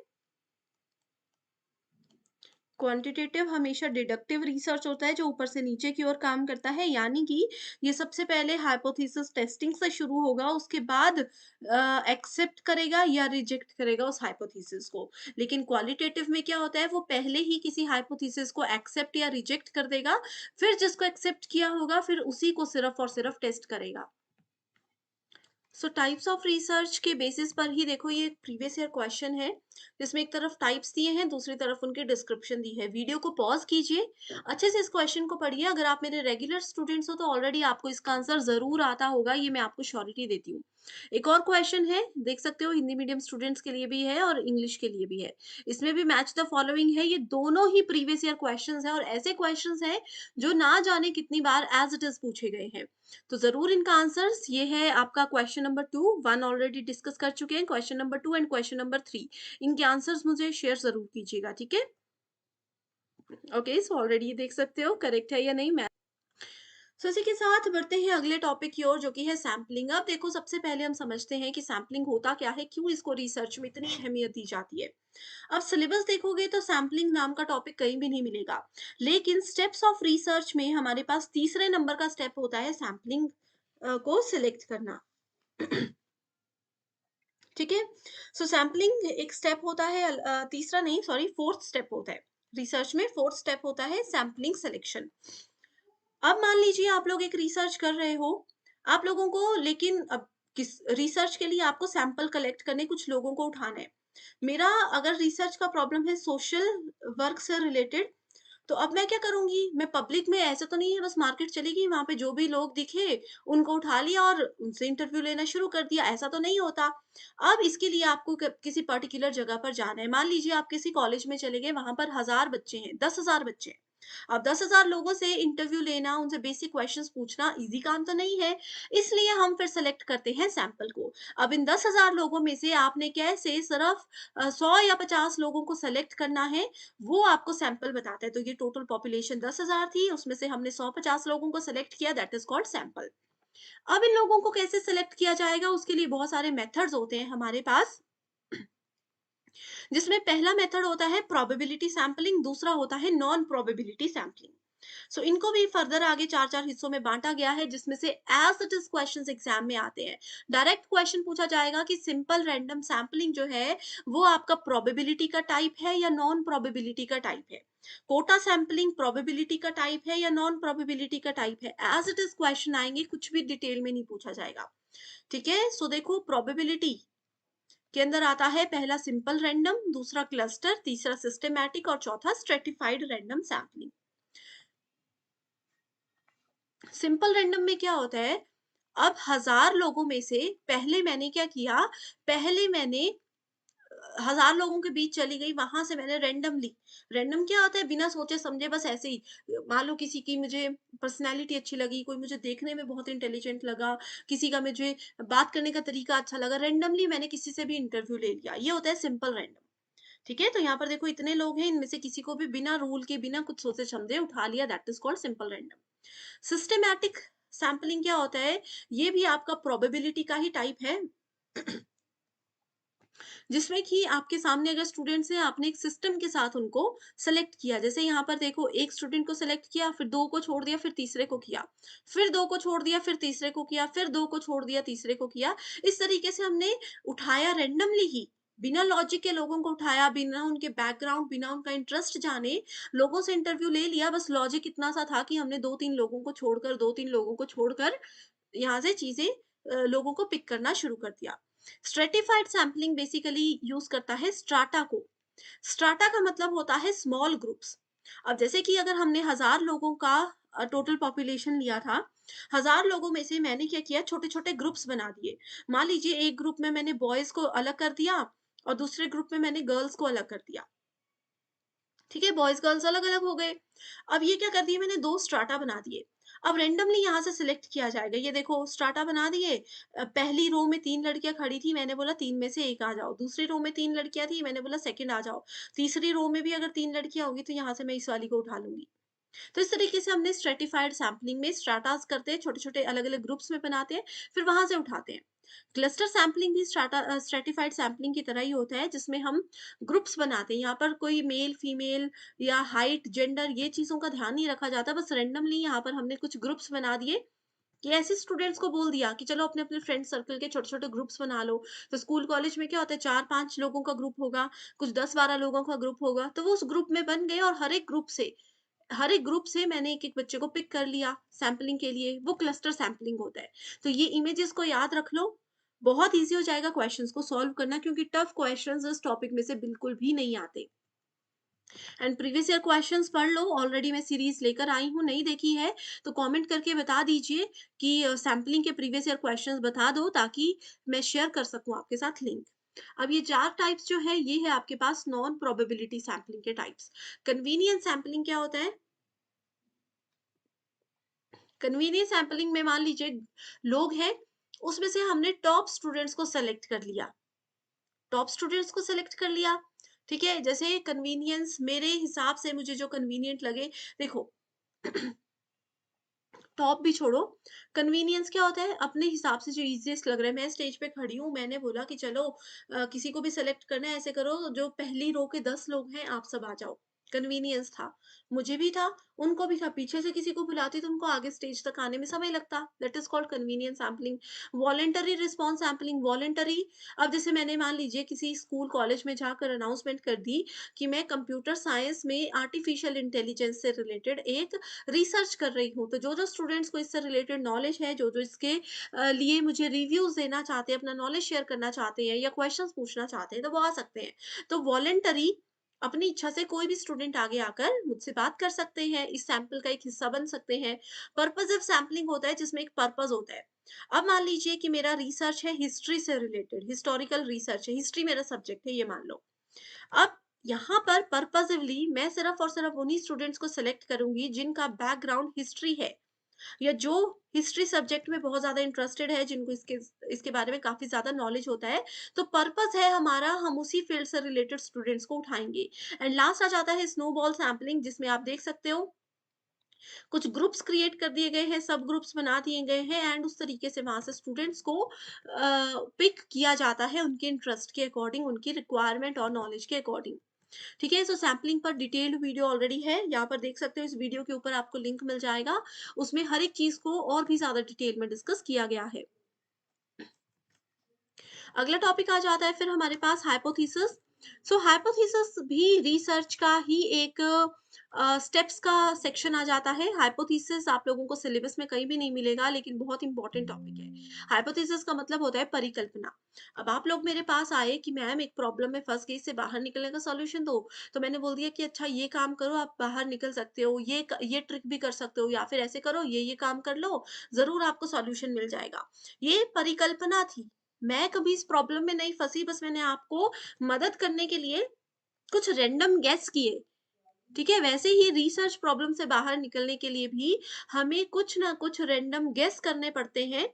क्वांटिटेटिव हमेशा डिडक्टिव रिसर्च होता है जो ऊपर से नीचे की ओर काम करता है, यानी कि ये सबसे पहले हाइपोथेसिस टेस्टिंग से शुरू होगा, उसके बाद एक्सेप्ट करेगा या रिजेक्ट करेगा उस हाइपोथेसिस को। लेकिन क्वालिटेटिव में क्या होता है, वो पहले ही किसी हाइपोथेसिस को एक्सेप्ट या रिजेक्ट कर देगा, फिर जिसको एक्सेप्ट किया होगा फिर उसी को सिर्फ और सिर्फ टेस्ट करेगा। सो टाइप्स ऑफ रिसर्च के बेसिस पर ही देखो, ये प्रीवियस ईयर क्वेश्चन है जिसमें एक तरफ टाइप्स दिए हैं, दूसरी तरफ उनकी डिस्क्रिप्शन दी है। वीडियो को पॉज कीजिए, अच्छे से इस क्वेश्चन को पढ़िए। अगर आप मेरे रेगुलर स्टूडेंट्स हो तो ऑलरेडी आपको इसका आंसर जरूर आता होगा, ये मैं आपको श्योरिटी देती हूँ। एक और क्वेश्चन है, देख सकते हो, हिंदी मीडियम स्टूडेंट्स के लिए भी है और इंग्लिश के लिए भी है। इसमें भी मैच द फॉलोइंग है, ये दोनों ही प्रीवियस ईयर क्वेश्चंस हैं, और ऐसे क्वेश्चंस हैं जो ना जाने कितनी बार एज इट इज पूछे गए हैं। तो जरूर इनका आंसर्स ये है आपका क्वेश्चन नंबर 2, 1 ऑलरेडी डिस्कस कर चुके हैं, question number 2 and question number 3। इनके आंसर्स मुझे शेयर जरूर कीजिएगा, ठीक है। ओके, सो ऑलरेडी देख सकते हो करेक्ट है या नहीं। मैं सो इसी के साथ बढ़ते हैं अगले टॉपिक की ओर, जो कि है सैम्पलिंग। अब देखो, सबसे पहले हम समझते हैं कि सैम्पलिंग होता क्या है, क्यों इसको रिसर्च में इतनी अहमियत दी जाती है। अब सिलेबस देखोगे तो सैम्पलिंग नाम का टॉपिक कहीं भी नहीं मिलेगा, लेकिन स्टेप्स ऑफ रिसर्च में हमारे पास तीसरे नंबर का स्टेप होता है सैम्पलिंग को सिलेक्ट करना। ठीक है, सो सैम्पलिंग एक स्टेप होता है, तीसरा नहीं, सॉरी, फोर्थ स्टेप होता है रिसर्च में। फोर्थ स्टेप होता है सैम्पलिंग सिलेक्शन। अब मान लीजिए आप लोग एक रिसर्च कर रहे हो, आप लोगों को, लेकिन अब किस रिसर्च के लिए आपको सैंपल कलेक्ट करने, कुछ लोगों को उठाना है। मेरा अगर रिसर्च का प्रॉब्लम है सोशल वर्क से रिलेटेड, तो अब मैं क्या करूंगी, मैं पब्लिक में, ऐसा तो नहीं है बस मार्केट चली गई, वहां पे जो भी लोग दिखे उनको उठा लिया और उनसे इंटरव्यू लेना शुरू कर दिया, ऐसा तो नहीं होता। अब इसके लिए आपको किसी पर्टिकुलर जगह पर जाना है। मान लीजिए आप किसी कॉलेज में चले गए, वहां पर 1000 बच्चे हैं, 10,000 बच्चे हैं। अब 10,000 लोगों से इंटरव्यू लेना, उनसे बेसिक क्वेश्चंस पूछना इजी काम तो नहीं है, इसलिए हम फिर सेलेक्ट करते हैं सैंपल को। अब इन 10,000 लोगों में से आपने कैसे सिर्फ 100 या 50 लोगों को सेलेक्ट करना है, वो आपको सैंपल बताता है। तो ये टोटल पॉपुलेशन 10,000 थी, उसमें से हमने 150 लोगों को सेलेक्ट किया, दैट इज कॉल्ड सैंपल। अब इन लोगों को कैसे सेलेक्ट किया जाएगा, उसके लिए बहुत सारे मेथड्स होते हैं हमारे पास। जिसमें पहला मेथड होता है प्रोबेबिलिटी सैंपलिंग, दूसरा होता है नॉन प्रोबेबिलिटी सैंपलिंग। सो इनको भी फर्दर आगे 4-4 हिस्सों में बाँटा गया है, जिसमें से as it is questions exam में आते हैं। डायरेक्ट क्वेश्चन पूछा जाएगा कि सिंपल रैंडम सैंपलिंग जो है, वो आपका प्रोबेबिलिटी का टाइप है या नॉन प्रोबेबिलिटी का टाइप है। कोटा सैंपलिंग प्रोबेबिलिटी का टाइप है या नॉन प्रोबेबिलिटी का टाइप है। एज़ इट इज़ क्वेश्चन आएँगे, कुछ भी डिटेल में नहीं पूछा जाएगा। ठीक है? सो देखो, प्रोबेबिलिटी के अंदर आता है पहला सिंपल रैंडम, दूसरा क्लस्टर, तीसरा सिस्टमैटिक और चौथा stratified random sampling. Simple random में क्या होता है, अब 1000 लोगों में से पहले मैंने क्या किया, पहले मैंने 1000 लोगों के बीच चली गई, वहां से मैंने रैंडमली, रैंडम क्या होता है, बिना सोचे समझे बस ऐसे ही, मान लो किसी की मुझे पर्सनैलिटी अच्छी लगी, कोई मुझे देखने में बहुत इंटेलिजेंट लगा, किसी का मुझे बात करने का तरीका अच्छा लगा, रैंडमली मैंने किसी से भी इंटरव्यू ले लिया, ये होता है सिंपल रैंडम। ठीक है, तो यहाँ पर देखो इतने लोग हैं, इनमें से किसी को भी बिना रूल के, बिना कुछ सोचे समझे उठा लिया, that is called simple random. Systematic sampling क्या होता है, ये भी आपका प्रोबेबिलिटी का ही टाइप है, जिसमें कि आपके सामने अगर स्टूडेंट्स हैं, आपने एक सिस्टम के साथ उनको सेलेक्ट किया, जैसे यहाँ पर देखो, एक स्टूडेंट को सेलेक्ट किया, फिर दो को छोड़ दिया, फिर तीसरे को किया, फिर दो को छोड़ दिया, फिर तीसरे को किया, फिर दो को छोड़ दिया, तीसरे को किया। इस तरीके से हमने उठाया रैंडमली ही, बिना लॉजिक के लोगों को उठाया, बिना उनके बैकग्राउंड, बिना उनका इंटरेस्ट जाने लोगों से इंटरव्यू ले लिया। बस लॉजिक इतना सा था कि हमने दो तीन लोगों को छोड़कर, दो तीन लोगों को छोड़कर यहाँ से चीजें, लोगों को पिक करना शुरू कर दिया। स्ट्रेटिफाइड सैंपलिंग बेसिकली यूज करता है स्ट्राटा को। स्ट्राटा का मतलब होता है स्मॉल ग्रुप्स। अब जैसे कि अगर हमने 1000 लोगों का टोटल पॉपुलेशन लिया था, 1000 लोगों में से मैंने क्या किया, छोटे छोटे ग्रुप्स बना दिए। मान लीजिए एक ग्रुप में मैंने बॉयज को अलग कर दिया और दूसरे ग्रुप में मैंने गर्ल्स को अलग कर दिया। ठीक है, बॉयज गर्ल्स अलग अलग हो गए। अब ये क्या कर दिए, मैंने दो स्ट्राटा बना दिए। अब रेंडमली यहाँ से सिलेक्ट किया जाएगा, ये देखो स्ट्राटा बना दिए। पहली रो में तीन लड़कियां खड़ी थी, मैंने बोला तीन में से एक आ जाओ। दूसरी रो में तीन लड़कियां थी, मैंने बोला सेकंड आ जाओ। तीसरी रो में भी अगर तीन लड़कियां होगी तो यहाँ से मैं इस वाली को उठा लूंगी। तो इस तरीके से हमने स्ट्रेटिफाइड सैंपलिंग में स्ट्राटास करते हैं, छोटे-छोटे अलग-अलग ग्रुप्स में बनाते हैं, फिर वहां से उठाते हैं। क्लस्टर सैंपलिंग भी स्ट्रेटिफाइड सैंपलिंग की तरह ही होता है, जिसमें हम ग्रुप्स बनाते हैं। यहाँ पर कोई मेल, फीमेल या हाइट, जेंडर, ये चीज़ों का ध्यान नहीं रखा जाता, बस रैंडमली यहाँ पर हमने कुछ ग्रुप्स बना दिए कि ऐसे स्टूडेंट्स को बोल दिया कि चलो अपने-अपने फ्रेंड सर्कल के छोटे-छोटे ग्रुप्स बना लो। तो स्कूल कॉलेज में क्या होता है, 4-5 लोगों का ग्रुप होगा, कुछ 10-12 लोगों का ग्रुप होगा, तो वो उस ग्रुप में बन गए और हर एक ग्रुप से मैंने एक-एक बच्चे को पिक कर लिया सैंपलिंग के लिए, वो क्लस्टर सैंपलिंग होता है। तो ये इमेजेस को याद रख लो, बहुत ईज़ी हो जाएगा क्वेश्चंस को सॉल्व करना, क्योंकि टफ क्वेश्चंस इस टॉपिक में से बिल्कुल भी नहीं आते। एंड प्रीवियस ईयर क्वेश्चंस पढ़ लो, ऑलरेडी मैं सीरीज़ लेकर आई हूँ, नहीं देखी है तो कमेंट करके बता दीजिए कि सैंपलिंग के प्रीवियस ईयर क्वेश्चंस बता दो, ताकि मैं शेयर कर सकूँ आपके साथ लिंक। अब ये 4 टाइप्स जो है, ये है आपके पास नॉन प्रोबेबिलिटी सैंपलिंग के टाइप्स। कन्वीनियंस सैंपलिंग क्या होता है? कन्वीनियंस सैंपलिंग में मान लीजिए लोग हैं, उसमें से हमने टॉप स्टूडेंट्स को सेलेक्ट कर लिया, टॉप स्टूडेंट्स को सेलेक्ट कर लिया। ठीक है, जैसे कन्वीनियंस मेरे हिसाब से मुझे जो कन्वीनियंट लगे, देखो टॉप भी छोड़ो, कन्वीनियंस क्या होता है, अपने हिसाब से जो इजीएस्ट लग रहा है। मैं स्टेज पे खड़ी हूँ, मैंने बोला कि चलो किसी को भी सेलेक्ट करना है, ऐसे करो जो पहली रो के 10 लोग हैं आप सब आ जाओ। कन्वीनियंस था, मुझे भी था, उनको भी था। पीछे से किसी को बुलाती तो उनको आगे स्टेज तक आने में समय लगता, that is called convenience sampling. Voluntary response sampling, voluntary, अब जैसे मैंने मान लीजिए किसी स्कूल कॉलेज में जाकर अनाउंसमेंट कर दी कि मैं कंप्यूटर साइंस में आर्टिफिशियल इंटेलिजेंस से रिलेटेड एक रिसर्च कर रही हूँ, तो जो-जो स्टूडेंट्स को इससे रिलेटेड नॉलेज है, जो-जो इसके लिए मुझे रिव्यूज़ देना चाहते हैं, अपना नॉलेज शेयर करना चाहते हैं या क्वेश्चंस पूछना चाहते हैं, तो वो आ सकते हैं। तो वॉलंटरी, अपनी इच्छा से कोई भी स्टूडेंट आगे आकर मुझसे बात कर सकते हैं, इस सैंपल का एक हिस्सा बन सकते हैं। पर्पसिव सैंपलिंग होता है, जिसमें एक पर्पस होता है। अब मान लीजिए कि मेरा रिसर्च है हिस्ट्री से रिलेटेड, हिस्टोरिकल रिसर्च है, हिस्ट्री मेरा सब्जेक्ट है, ये मान लो। अब यहाँ पर पर्पसिवली मैं सिर्फ और सिर्फ उन्हीं स्टूडेंट्स को सेलेक्ट करूंगी जिनका बैकग्राउंड हिस्ट्री है, या जो हिस्ट्री सब्जेक्ट में बहुत ज्यादा इंटरेस्टेड है, जिनको इसके इसके बारे में काफी ज्यादा नॉलेज होता है। तो पर्पस है हमारा, हम उसी फील्ड से रिलेटेड स्टूडेंट्स को उठाएंगे। एंड लास्ट आ जाता है स्नोबॉल सैंपलिंग, जिसमें आप देख सकते हो कुछ ग्रुप्स क्रिएट कर दिए गए हैं, सब ग्रुप्स बना दिए गए हैं, एंड उस तरीके से वहां से स्टूडेंट्स को पिक किया जाता है उनके इंटरेस्ट के अकॉर्डिंग, उनकी रिक्वायरमेंट और नॉलेज के अकॉर्डिंग। ठीक है, सो सैम्पलिंग पर डिटेल्ड वीडियो ऑलरेडी है, यहाँ पर देख सकते हो, इस वीडियो के ऊपर आपको लिंक मिल जाएगा। उसमें हर एक चीज को और भी ज्यादा डिटेल में डिस्कस किया गया है। अगला टॉपिक आ जाता है फिर हमारे पास हाइपोथेसिस। सो हाइपोथेसिस भी रिसर्च का ही एक स्टेप्स का सेक्शन आ जाता है। हाइपोथेसिस आप लोगों को सिलेबस में कहीं भी नहीं मिलेगा, लेकिन बहुत इंपॉर्टेंट टॉपिक है। हाइपोथेसिस का मतलब होता है परिकल्पना। अब आप लोग मेरे पास आए कि मैम एक प्रॉब्लम में फंस गई, इससे बाहर निकलने का सॉल्यूशन दो, तो मैंने बोल दिया कि अच्छा ये काम करो, आप बाहर निकल सकते हो, ये ट्रिक भी कर सकते हो, या फिर ऐसे करो, ये काम कर लो, जरूर आपको सॉल्यूशन मिल जाएगा। ये परिकल्पना थी, मैं कभी इस प्रॉब्लम में नहीं फंसी, बस मैंने आपको मदद करने के लिए कुछ रैंडम गेस किए। ठीक है, वैसे ही रिसर्च प्रॉब्लम से बाहर निकलने के लिए भी हमें कुछ ना कुछ रैंडम गेस करने पड़ते हैं,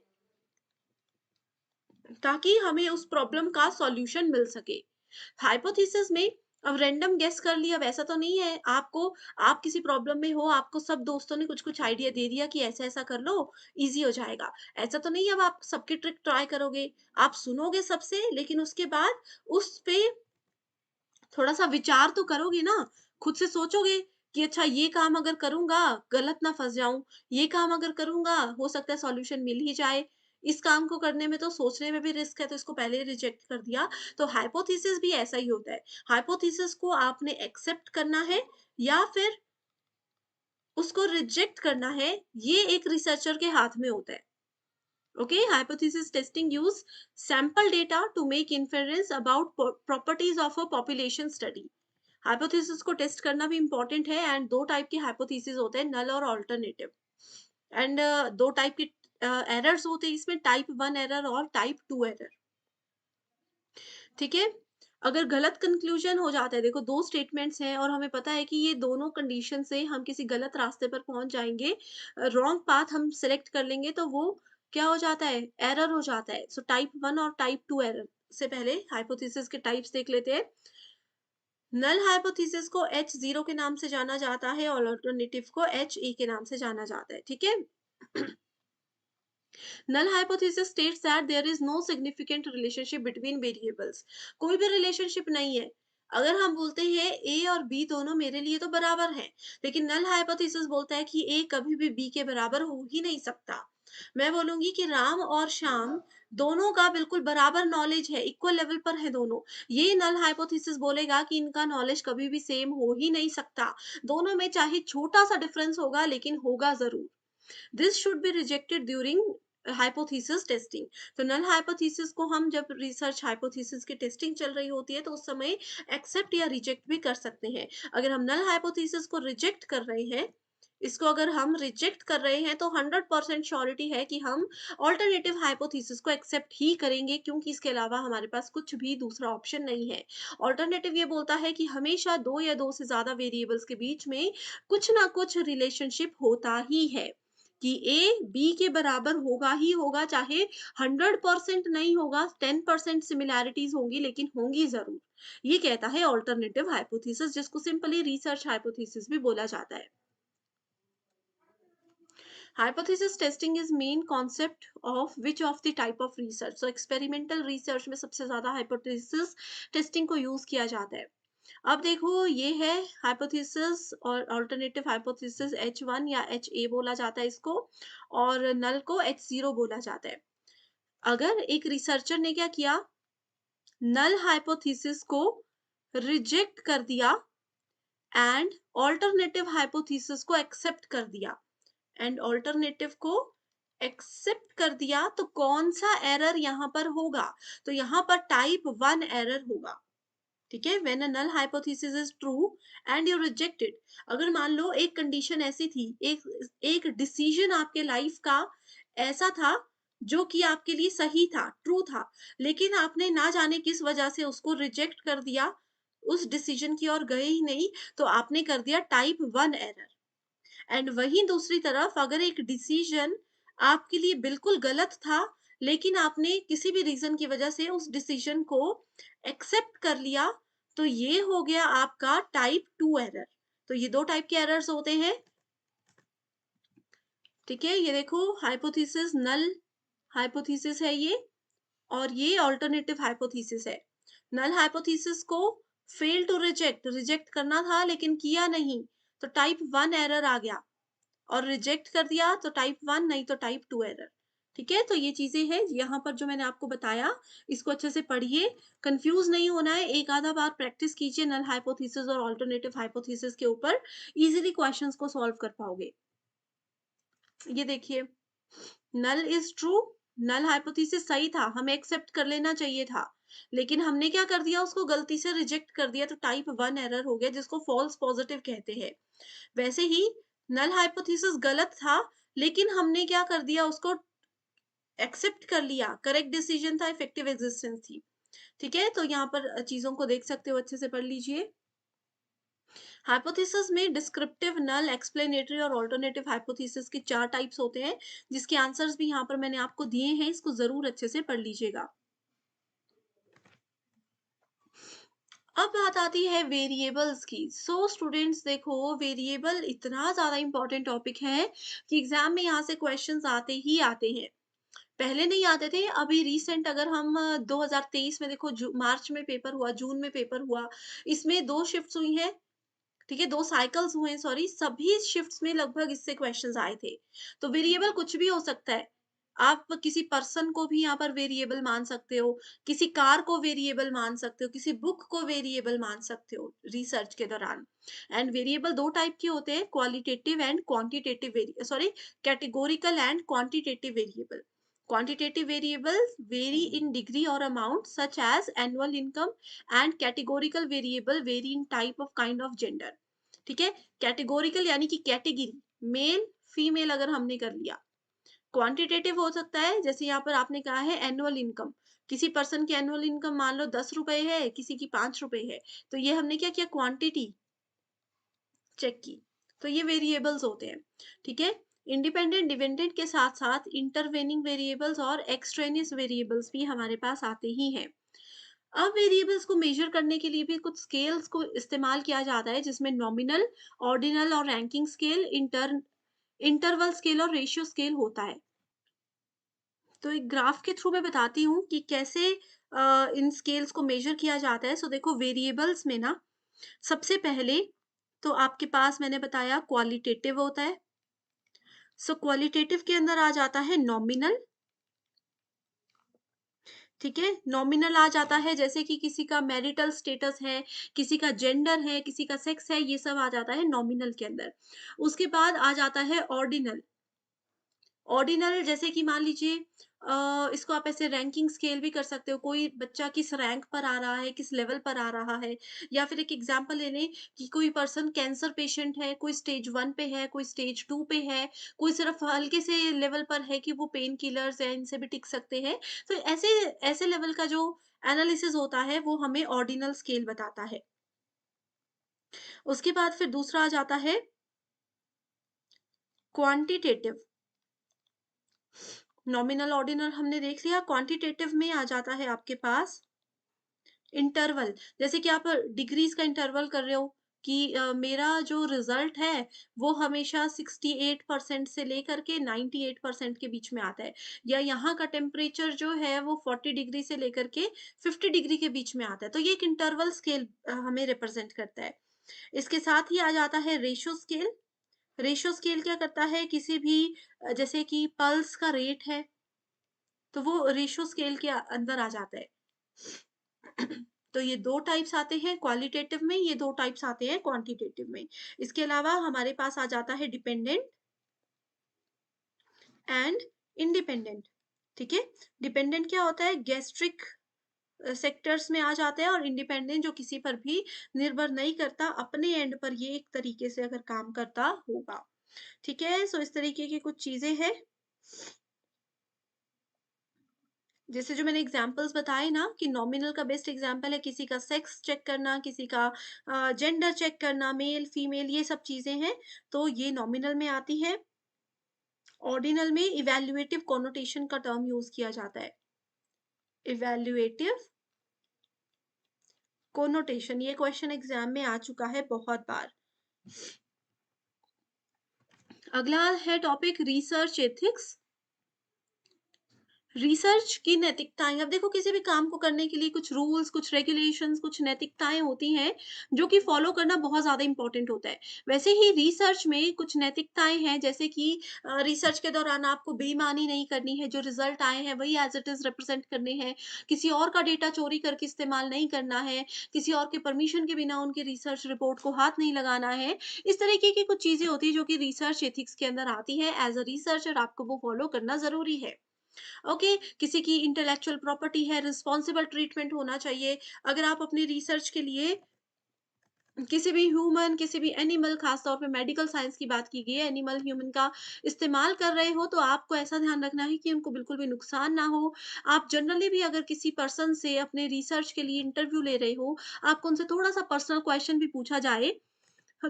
ताकि हमें उस प्रॉब्लम का सॉल्यूशन मिल सके। हाइपोथेसिस में अब रैंडम गेस कर लिया वैसा तो नहीं है आपको, आप किसी प्रॉब्लम में हो, आपको सब दोस्तों ने कुछ कुछ आइडिया दे दिया कि ऐसा ऐसा कर लो, इजी हो जाएगा, ऐसा तो नहीं है। अब आप सबकी ट्रिक ट्राई करोगे, आप सुनोगे सबसे, लेकिन उसके बाद उस पे थोड़ा सा विचार तो करोगे ना, खुद से सोचोगे कि अच्छा ये काम अगर करूंगा गलत ना फंस जाऊं, ये काम अगर करूंगा हो सकता है सॉल्यूशन मिल ही जाए, इस काम को करने में तो सोचने में भी रिस्क है, तो इसको पहले रिजेक्ट कर दिया। तो हाइपोथेसिस भी ऐसा ही होता है। हाइपोथेसिस को आपने एक्सेप्ट करना है या फिर उसको रिजेक्ट करना है, ये एक रिसर्चर के हाथ में होता है। Okay, hypothesis testing use sample data to make inference about properties of a population study. Hypothesis को टेस्ट करना भी इंपॉर्टेंट है, एंड दो टाइप के हाइपोथेसिस होते हैं, नल और ऑल्टरनेटिव। एंड दो टाइप के एरर्स होते हैं इसमें, टाइप 1 एरर और टाइप 2 एरर। ठीक है, अगर गलत कंक्लूजन हो जाता है, देखो दो स्टेटमेंट्स हैं और हमें पता है कि ये दोनों कंडीशन से हम किसी गलत रास्ते पर पहुंच जाएंगे, रॉन्ग पाथ हम सिलेक्ट कर लेंगे, तो वो क्या हो जाता है, एरर हो जाता है। सो टाइप 1 और टाइप 2 एरर से पहले हाइपोथेसिस के टाइप्स देख लेते हैं। नल हाइपोथेसिस को H0 के नाम से जाना जाता है और अल्टरनेटिव को HA के नाम से जाना जाता है। ठीक है, null hypothesis states that there is no significant relationship between variables. कोई भी रिलेशनशिप नहीं है। अगर हम बोलते हैं A और B दोनों मेरे लिए तो बराबर हैं, लेकिन नल हाइपोथेसिस बोलता है कि A कभी भी B के बराबर हो ही नहीं सकता। मैं बोलूंगी कि राम और श्याम दोनों का बिल्कुल बराबर नॉलेज है, इक्वल लेवल पर है दोनों। ये नल हाइपोथेसिस बोलेगा कि इनका नॉलेज कभी भी सेम हो ही नहीं सकता, दोनों में चाहे छोटा सा डिफरेंस होगा लेकिन होगा जरूर। This should be rejected during hypothesis testing. तो नल हाइपोथेसिस को हम जब रिसर्च हाइपोथेसिस की टेस्टिंग चल रही होती है तो उस समय एक्सेप्ट या रिजेक्ट भी कर सकते हैं। अगर हम नल हाइपोथेसिस को रिजेक्ट कर रहे हैं, इसको अगर हम रिजेक्ट कर रहे हैं, तो 100% श्योरिटी है कि हम ऑल्टरनेटिव हाइपोथेसिस को एक्सेप्ट ही करेंगे, क्योंकि इसके अलावा हमारे पास कुछ भी दूसरा ऑप्शन नहीं है। ऑल्टरनेटिव ये बोलता है कि हमेशा दो या दो से ज्यादा वेरिएबल्स के बीच में कुछ ना कुछ रिलेशनशिप होता ही है, कि ए बी के बराबर होगा ही होगा, चाहे 100% नहीं होगा, 10% सिमिलैरिटीज होंगी, लेकिन होंगी जरूर। ये कहता है ऑल्टरनेटिव हाइपोथेसिस, जिसको सिंपली रिसर्च हाइपोथेसिस भी बोला जाता है। Hypothesis testing is main concept of which of the type of research? So experimental research में सबसे ज्यादा hypothesis testing को use किया जाता है। अब देखो ये है hypothesis और alternative hypothesis, H1 या HA बोला जाता है इसको, और null को H0 बोला जाता है। अगर एक रिसर्चर ने क्या किया, null hypothesis को रिजेक्ट कर दिया एंड ऑल्टरनेटिव हाइपोथेसिस को एक्सेप्ट कर दिया, एंड ऑल्टरनेटिव को एक्सेप्ट कर दिया, तो कौन सा एरर यहाँ पर होगा, तो यहाँ पर टाइप 1 एरर होगा। ठीक है, when a null hypothesis is true and you rejected. अगर मान लो एक कंडीशन ऐसी थी, एक डिसीजन आपके लाइफ का ऐसा था जो कि आपके लिए सही था, ट्रू था, लेकिन आपने ना जाने किस वजह से उसको रिजेक्ट कर दिया, उस डिसीजन की ओर गए ही नहीं, तो आपने कर दिया टाइप 1 एरर। एंड वहीं दूसरी तरफ अगर एक डिसीजन आपके लिए बिल्कुल गलत था, लेकिन आपने किसी भी रीजन की वजह से उस डिसीजन को एक्सेप्ट कर लिया, तो ये हो गया आपका टाइप 2 एरर। तो ये दो टाइप के एरर्स होते हैं। ठीक है, ये देखो हाइपोथेसिस, नल हाइपोथेसिस है ये, और ये अल्टरनेटिव हाइपोथेसिस है। नल हाइपोथेसिस को फेल टू रिजेक्ट, रिजेक्ट करना था लेकिन किया नहीं, तो टाइप 1 एरर आ गया, और रिजेक्ट कर दिया तो टाइप 1 नहीं तो टाइप 2 एरर। ठीक है, तो ये चीजें हैं यहाँ पर जो मैंने आपको बताया, इसको अच्छे से पढ़िए, कंफ्यूज नहीं होना है, एक आधा बार प्रैक्टिस कीजिए नल हाइपोथेसिस और अल्टरनेटिव हाइपोथेसिस के ऊपर, इजीली क्वेश्चंस को सॉल्व कर पाओगे। ये देखिए, null is true, null hypothesis सही था, हमें एक्सेप्ट कर लेना चाहिए था, लेकिन हमने क्या कर दिया, उसको गलती से रिजेक्ट कर दिया, तो टाइप 1 एरर हो गया, जिसको फॉल्स पॉजिटिव कहते हैं। वैसे ही नल हाइपोथेसिस गलत था, लेकिन हमने क्या कर दिया, उसको एक्सेप्ट कर लिया, करेक्ट डिसीजन था, इफेक्टिव एग्जिस्टेंस थी। ठीक है, तो यहाँ पर चीजों को देख सकते हो, अच्छे से पढ़ लीजिए। हाइपोथेसिस में डिस्क्रिप्टिव, नल, एक्सप्लेनेटरी और ऑल्टरनेटिव हाइपोथेसिस के 4 टाइप्स होते हैं, जिसके आंसर्स भी यहाँ पर मैंने आपको दिए हैं, इसको जरूर अच्छे से पढ़ लीजिएगा। अब बात आती है वेरिएबल्स की। सो स्टूडेंट्स देखो, वेरिएबल इतना ज्यादा इंपॉर्टेंट टॉपिक है कि एग्जाम में यहाँ से क्वेश्चंस आते ही आते हैं। पहले नहीं आते थे, अभी रिसेंट अगर हम 2023 में देखो, मार्च में पेपर हुआ, जून में पेपर हुआ, इसमें 2 शिफ्ट्स हुई हैं। ठीक है, 2 साइकल्स हुए हैं, सॉरी, सभी शिफ्ट्स में लगभग इससे क्वेश्चंस आए थे। तो वेरिएबल कुछ भी हो सकता है। आप किसी पर्सन को भी यहाँ पर वेरिएबल मान सकते हो, किसी कार को वेरिएबल मान सकते हो, किसी बुक को वेरिएबल मान सकते हो रिसर्च के दौरान। एंड वेरिएबल 2 टाइप के होते हैं, qualitative and quantitative sorry, categorical and quantitative variable. Quantitative variables vary in degree or amount, such as annual income, and categorical variable vary in type of kind of gender. ठीक है, categorical यानी कि category, male female अगर हमने कर लिया। Quantitative हो सकता है, जैसे यहाँ पर आपने कहा है एनुअल इनकम, किसी पर्सन की एनुअल इनकम मान लो 10 रुपए है, किसी की 5 रुपए है, तो ये हमने क्या किया, क्वांटिटी चेक की। तो ये वेरिएबल्स होते हैं। ठीक है, इंडिपेंडेंट डिपेंडेंट के साथ साथ इंटरवेनिंग वेरिएबल्स और एक्सट्रेनियस वेरिएबल्स भी हमारे पास आते ही हैं। अब वेरिएबल्स को मेजर करने के लिए भी कुछ स्केल्स को इस्तेमाल किया जाता है, जिसमें नॉमिनल, ऑर्डिनल और रैंकिंग स्केल, इंटरवल स्केल और रेशियो स्केल होता है। तो एक ग्राफ के थ्रू मैं बताती हूँ कि कैसे इन स्केल्स को मेजर किया जाता है। सो देखो, वेरिएबल्स में ना सबसे पहले तो आपके पास मैंने बताया क्वालिटेटिव होता है। सो क्वालिटेटिव के अंदर आ जाता है नॉमिनल। ठीक है, नॉमिनल आ जाता है जैसे कि किसी का मैरिटल स्टेटस है, किसी का जेंडर है, किसी का सेक्स है, ये सब आ जाता है नॉमिनल के अंदर। उसके बाद आ जाता है ऑर्डिनल। ऑर्डिनल जैसे कि मान लीजिए, इसको आप ऐसे रैंकिंग स्केल भी कर सकते हो, कोई बच्चा किस रैंक पर आ रहा है, किस लेवल पर आ रहा है। या फिर एक एग्जांपल ले लें कि कोई पर्सन कैंसर पेशेंट है, कोई स्टेज 1 पे है, कोई स्टेज 2 पे है, कोई सिर्फ हल्के से लेवल पर है कि वो पेन किलर्स है, इनसे भी टिक सकते हैं। तो ऐसे ऐसे लेवल का जो एनालिसिस होता है, वो हमें ऑर्डिनल स्केल बताता है। उसके बाद फिर दूसरा आ जाता है क्वांटिटेटिव। नॉमिनल ऑर्डिनल हमने देख लिया, क्वांटिटेटिव में आ जाता है आपके पास इंटरवल। जैसे कि आप डिग्रीज का इंटरवल कर रहे हो कि मेरा जो रिजल्ट है वो हमेशा 68% से लेकर के 98% के बीच में आता है, या यहाँ का टेम्परेचर जो है वो 40 डिग्री से लेकर के 50 डिग्री के बीच में आता है। तो ये एक इंटरवल स्केल हमें रिप्रेजेंट करता है। इसके साथ ही आ जाता है रेशो स्केल। रेशो स्केल क्या करता है, किसी भी जैसे कि पल्स का रेट है, तो वो रेशो स्केल के अंदर आ जाता है। तो ये 2 टाइप्स आते हैं क्वालिटेटिव में, ये 2 टाइप्स आते हैं क्वांटिटेटिव में। इसके अलावा हमारे पास आ जाता है डिपेंडेंट एंड इंडिपेंडेंट। ठीक है, डिपेंडेंट क्या होता है, गैस्ट्रिक सेक्टर्स में आ जाता है, और इंडिपेंडेंट जो किसी पर भी निर्भर नहीं करता, अपने एंड पर ये एक तरीके से अगर काम करता होगा। ठीक है, सो इस तरीके की कुछ चीजें हैं, जैसे जो मैंने एग्जांपल्स बताए ना कि नॉमिनल का बेस्ट एग्जांपल है किसी का सेक्स चेक करना, किसी का जेंडर चेक करना, मेल फीमेल, ये सब चीजें हैं, तो ये नॉमिनल में आती है। ऑर्डिनल में इवैल्यूएटिव कॉनोटेशन का टर्म यूज किया जाता है, इवैल्यूएटिव कॉनोटेशन। ये क्वेश्चन एग्जाम में आ चुका है बहुत बार। अगला है टॉपिक रिसर्च एथिक्स। रिसर्च की नैतिकताएँ, अब देखो किसी भी काम को करने के लिए कुछ रूल्स, कुछ रेगुलेशंस, कुछ नैतिकताएँ होती हैं, जो कि फ़ॉलो करना बहुत ज़्यादा इम्पोर्टेंट होता है। वैसे ही रिसर्च में कुछ नैतिकताएँ हैं, जैसे कि रिसर्च के दौरान आपको बेईमानी नहीं करनी है, जो रिज़ल्ट आए हैं वही एज़ इट इज़ रिप्रेज़ेंट करने हैं, किसी और का डेटा चोरी करके इस्तेमाल नहीं करना है, किसी और के परमिशन के बिना उनकी रिसर्च रिपोर्ट को हाथ नहीं लगाना है। इस तरीके की कुछ चीज़ें होती हैं, जो कि रिसर्च एथिक्स के अंदर आती हैं। एज़ अ रिसर्चर आपको वो फ़ॉलो करना ज़रूरी है। ओके, किसी की इंटेलेक्चुअल प्रॉपर्टी है, रिस्पॉन्सिबल ट्रीटमेंट होना चाहिए। अगर आप अपनी रिसर्च के लिए किसी भी ह्यूमन, किसी भी एनिमल, खास तौर पे मेडिकल साइंस की बात की गई है, एनिमल ह्यूमन का इस्तेमाल कर रहे हो, तो आपको ऐसा ध्यान रखना है कि उनको बिल्कुल भी नुकसान ना हो। आप जनरली भी अगर किसी पर्सन से अपने रिसर्च के लिए इंटरव्यू ले रहे हो, आपको उनसे थोड़ा-सा पर्सनल क्वेश्चन भी पूछा जाए,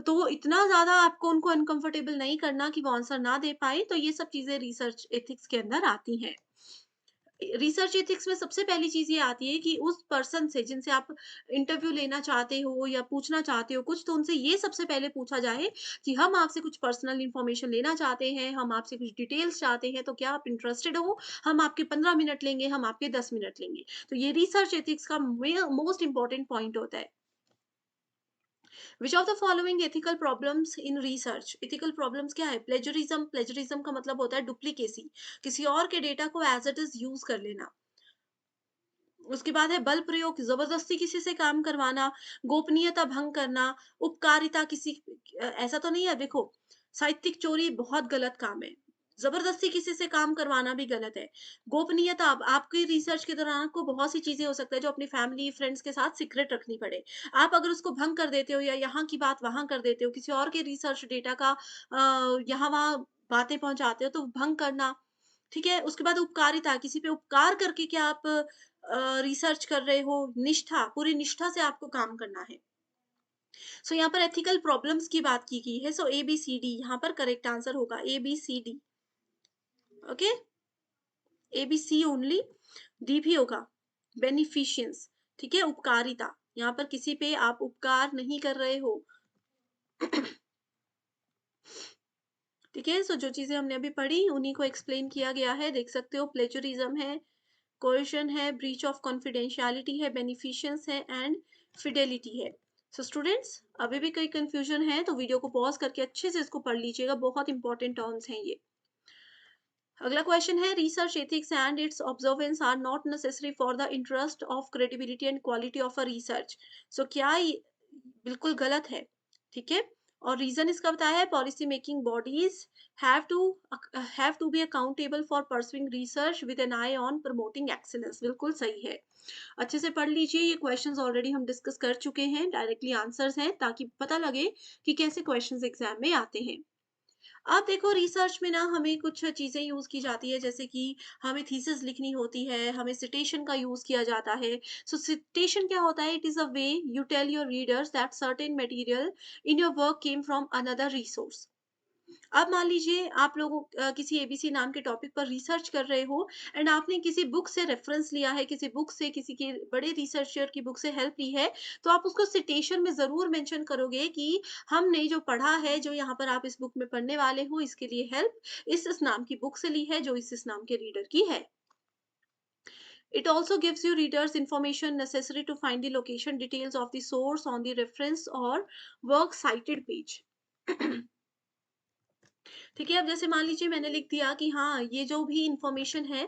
तो इतना ज़्यादा आपको उनको अनकंफर्टेबल नहीं करना कि वो आंसर ना दे पाएँ, तो ये सब चीज़ें रिसर्च एथिक्स के अंदर आती हैं। रिसर्च एथिक्स में सबसे पहली चीज़ ये आती है कि उस पर्सन से जिनसे आप इंटरव्यू लेना चाहते हो या पूछना चाहते हो कुछ, तो उनसे ये सबसे पहले पूछा जाए कि हम आपसे कुछ पर्सनल इन्फॉर्मेशन लेना चाहते हैं, हम आपसे कुछ डिटेल्स चाहते हैं, तो क्या आप इंटरेस्टेड हो? हम आपके 15 मिनट लेंगे, हम आपके 10 मिनट लेंगे। तो ये रिसर्च एथिक्स का मोस्ट इंपॉर्टेंट पॉइंट होता है। Which of the following ethical problems in research? Ethical problems क्या है? प्लेजरिज्म, प्लेजरिज्म का मतलब होता है डुप्लीकेसी, किसी और के डेटा को एज इट इज यूज कर लेना। उसके बाद है बल प्रयोग, जबरदस्ती किसी से काम करवाना, गोपनीयता भंग करना, उपकारिता किसी ऐसा तो नहीं है देखो, साहित्यिक चोरी बहुत गलत काम है, जबरदस्ती किसी से काम करवाना भी गलत है। गोपनीयता, अब आपकी रिसर्च के दौरान आपको बहुत सी चीजें हो सकता है जो अपनी फैमिली फ्रेंड्स के साथ सीक्रेट रखनी पड़े, आप अगर उसको भंग कर देते हो या यहाँ की बात वहां कर देते हो, किसी और के रिसर्च डेटा का यहाँ वहां बातें पहुंचाते हो, तो भंग करना। ठीक है, उसके बाद उपकारिता, किसी पे उपकार करके क्या आप रिसर्च कर रहे हो, निष्ठा, पूरी निष्ठा से आपको काम करना है। सो यहाँ पर एथिकल प्रॉब्लम्स की बात की गई है, सो ए बी सी डी यहाँ पर करेक्ट आंसर होगा, A B C D. Okay, A B C only, D भी होगा, बेनिफिशियंस। ठीक है, उपकारिता, यहाँ पर किसी पे आप उपकार नहीं कर रहे हो। ठीक है, सो जो चीजें हमने अभी पढ़ी उन्हीं को एक्सप्लेन किया गया है, देख सकते हो, प्लेजरिज्म है, कोएशन है, ब्रीच ऑफ कॉन्फिडेंशियलिटी है, बेनिफिशियंस है एंड फिडेलिटी है। सो स्टूडेंट्स, अभी भी कोई कंफ्यूजन है तो वीडियो को पॉज करके अच्छे से इसको पढ़ लीजिएगा, बहुत इंपॉर्टेंट टर्म्स हैं ये। अगला क्वेश्चन है, research ethics and its observance are not necessary for the interest of credibility and quality of a research. So क्या बिल्कुल गलत है। ठीक है, और रीजन इसका बताया है, policy making bodies have to have to be accountable for pursuing research with an eye on promoting excellence. बिल्कुल सही है, अच्छे से पढ़ लीजिए, ये क्वेश्चंस ऑलरेडी हम डिस्कस कर चुके हैं, डायरेक्टली आंसर्स हैं, ताकि पता लगे कि कैसे क्वेश्चंस एग्जाम में आते हैं। अब देखो रिसर्च में ना हमें कुछ चीजें यूज की जाती है, जैसे कि हमें थीसिस लिखनी होती है, हमें सिटेशन का यूज किया जाता है। सो सिटेशन क्या होता है? It is a way you tell your readers that certain material in your work came from another resource. अब मान लीजिए आप लोगों किसी एबीसी नाम के टॉपिक पर रिसर्च कर रहे हो, एंड आपने किसी बुक से रेफरेंस लिया है, किसी बुक से, किसी के बड़े रिसर्चर की बुक से हेल्प ली है, तो आप उसको सिटेशन में जरूर मेंशन करोगे कि हमने जो पढ़ा है, जो यहाँ पर आप इस बुक में पढ़ने वाले हो, इसके लिए हेल्प इस नाम की बुक से ली है, जो इस नाम के रीडर की है। It also gives you readers information necessary to find the location details of the source on the reference or work cited page. ठीक है, अब जैसे मान लीजिए मैंने लिख दिया कि हाँ, ये जो भी इंफॉर्मेशन है,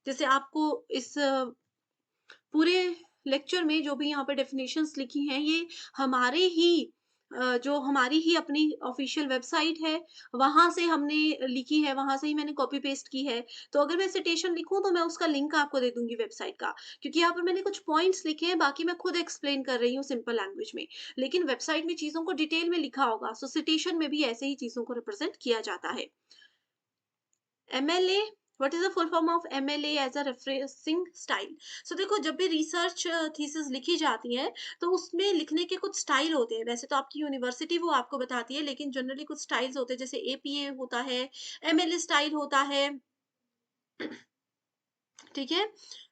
जैसे आपको इस पूरे लेक्चर में जो भी यहाँ पे डेफिनेशंस लिखी हैं, ये हमारे ही जो हमारी ही अपनी ऑफिशियल वेबसाइट है, वहां से हमने लिखी है, वहां से ही मैंने कॉपी पेस्ट की है। तो अगर मैं सिटेशन लिखूं तो मैं उसका लिंक आपको दे दूंगी वेबसाइट का, क्योंकि यहाँ पर मैंने कुछ पॉइंट्स लिखे हैं, बाकी मैं खुद एक्सप्लेन कर रही हूँ सिंपल लैंग्वेज में, लेकिन वेबसाइट में चीजों को डिटेल में लिखा होगा। सो सिटेशन में भी ऐसे ही चीजों को रिप्रेजेंट किया जाता है। MLA, what is the full form of MLA? As a referencing style. So देखो, जब भी रिसर्च थीसिस लिखी जाती है, तो उसमें लिखने के कुछ स्टाइल होते हैं, वैसे तो आपकी यूनिवर्सिटी वो आपको बताती है, लेकिन जनरली कुछ स्टाइल्स होते हैं, जैसे एपीए होता है, एमएलए स्टाइल होता है। ठीक है,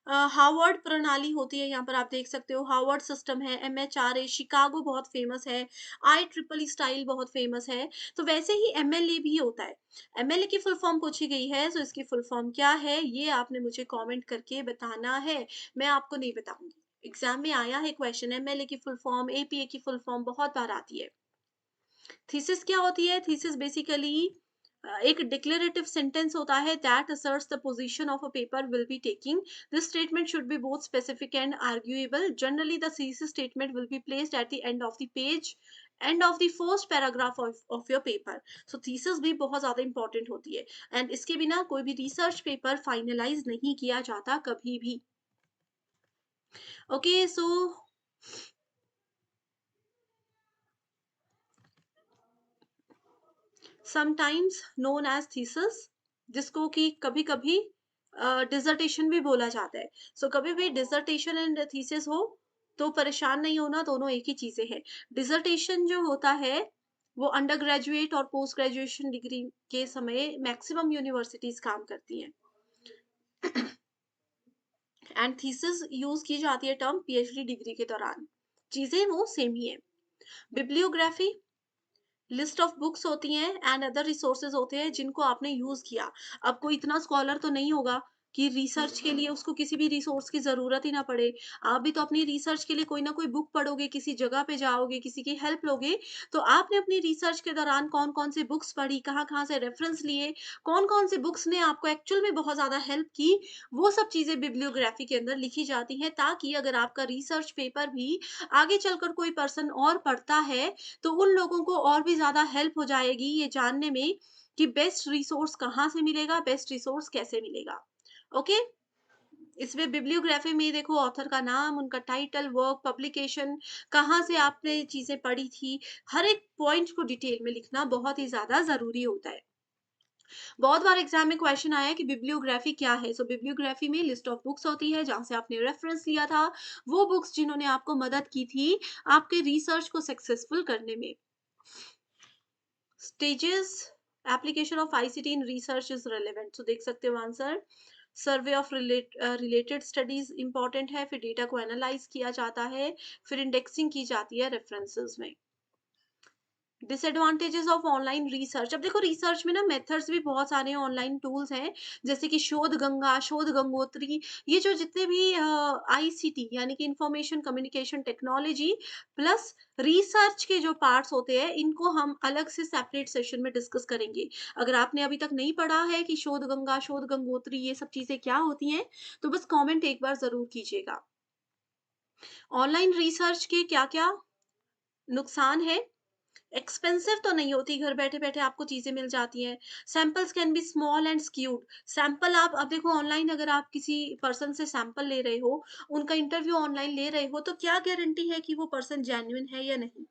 हार्वर्ड प्रणाली होती है, यहाँ पर आप देख सकते हो हार्वर्ड सिस्टम है, एमएचआरए, शिकागो बहुत फेमस है, आई ट्रिपल स्टाइल बहुत फेमस है। तो वैसे ही एमएलए भी होता है। एमएलए की फुल फॉर्म पूछी गई है, तो इसकी फुल फॉर्म क्या है ये आपने मुझे कमेंट करके बताना है, मैं आपको नहीं बताऊंगी। एग्जाम में आया है क्वेश्चन, एमएलए की फुल फॉर्म, एपीए की फुल फॉर्म बहुत बार आती है। थीसिस क्या होती है? थीसिस बेसिकली एक डिक्लेरेटिव सेंटेंस होता है that asserts the position of a paper will be taking. This statement should be both specific and arguable. Generally, the thesis statement will be placed at the end of the page, end of the first paragraph of your paper. So thesis भी बहुत ज्यादा important होती है, and इसके बिना कोई भी research paper finalise नहीं किया जाता कभी भी। Okay, so sometimes known as thesis, जिसको कि कभी कभी डिसर्टेशन भी बोला जाता है। सो कभी भी डिसर्टेशन एंड थीसिस हो तो परेशान नहीं होना, दोनों एक ही चीजें हैं। डिसर्टेशन जो होता है वो अंडर ग्रेजुएट और पोस्ट ग्रेजुएशन डिग्री के समय मैक्सिमम यूनिवर्सिटीज काम करती हैं, एंड थीसिस यूज की जाती है टर्म पीएचडी डिग्री के दौरान। चीजें वो सेम ही है। बिब्लियोग्राफी लिस्ट ऑफ बुक्स होती हैं एंड अदर रिसोर्सेज होते हैं जिनको आपने यूज किया। अब कोई इतना स्कॉलर तो नहीं होगा कि रिसर्च के लिए उसको किसी भी रिसोर्स की जरूरत ही ना पड़े। आप भी तो अपनी रिसर्च के लिए कोई ना कोई बुक पढ़ोगे, किसी जगह पे जाओगे, किसी की हेल्प लोगे। तो आपने अपनी रिसर्च के दौरान कौन कौन सी बुक्स पढ़ी, कहाँ कहाँ से रेफरेंस लिए, कौन कौन सी बुक्स ने आपको एक्चुअल में बहुत ज्यादा हेल्प की, वो सब चीजें बिब्लियोग्राफी के अंदर लिखी जाती हैं, ताकि अगर आपका रिसर्च पेपर भी आगे चलकर कोई पर्सन और पढ़ता है तो उन लोगों को और भी ज़्यादा हेल्प हो जाएगी ये जानने में कि बेस्ट रिसोर्स कहाँ से मिलेगा, बेस्ट रिसोर्स कैसे मिलेगा। ओके? इसमें बिब्लियोग्राफी में देखो ऑथर का नाम, उनका टाइटल, वर्क, पब्लिकेशन, कहाँ से आपने चीज़ें पढ़ी थी, हर एक पॉइंट को डिटेल में लिखना बहुत ही ज़्यादा ज़रूरी होता है। बहुत बार एग्जाम में क्वेश्चन आया कि बिब्लियोग्राफी क्या है? सो बिब्लियोग्राफी में लिस्ट ऑफ बुक्स होती है जहाँ से आपने रेफरेंस लिया था, वो बुक्स जिन्होंने आपको मदद की थी आपके रिसर्च को सक्सेसफुल करने में। Stages application of ICT in research is relevant, तो देख सकते हो answer. Survey of related studies important है, फिर डेटा को एनालाइज किया जाता है, फिर इंडेक्सिंग की जाती है रेफरेंसेस में। डिसएडवांटेजेस ऑफ ऑनलाइन रिसर्च, अब देखो रिसर्च में ना मेथड्स भी बहुत सारे ऑनलाइन टूल्स हैं, जैसे कि शोध गंगा, शोध गंगोत्री, ये जो जितने भी आईसीटी यानी कि information communication technology plus research के जो पार्ट्स होते हैं, इनको हम अलग से सेपरेट सेशन में डिस्कस करेंगे। अगर आपने अभी तक नहीं पढ़ा है कि शोध गंगा, शोध गंगोत्री ये सब चीजें क्या होती हैं, तो बस कमेंट एक बार जरूर कीजिएगा। ऑनलाइन रिसर्च के क्या क्या नुकसान है? एक्सपेंसिव तो नहीं होती, घर बैठे-बैठे आपको चीज़ें मिल जाती हैं। Samples can be small and skewed. Sample आप अब देखो ऑनलाइन अगर आप किसी पर्सन से सैंपल ले रहे हो, उनका इंटरव्यू ऑनलाइन ले रहे हो, तो क्या गारंटी है कि वो पर्सन जेन्युइन है या नहीं?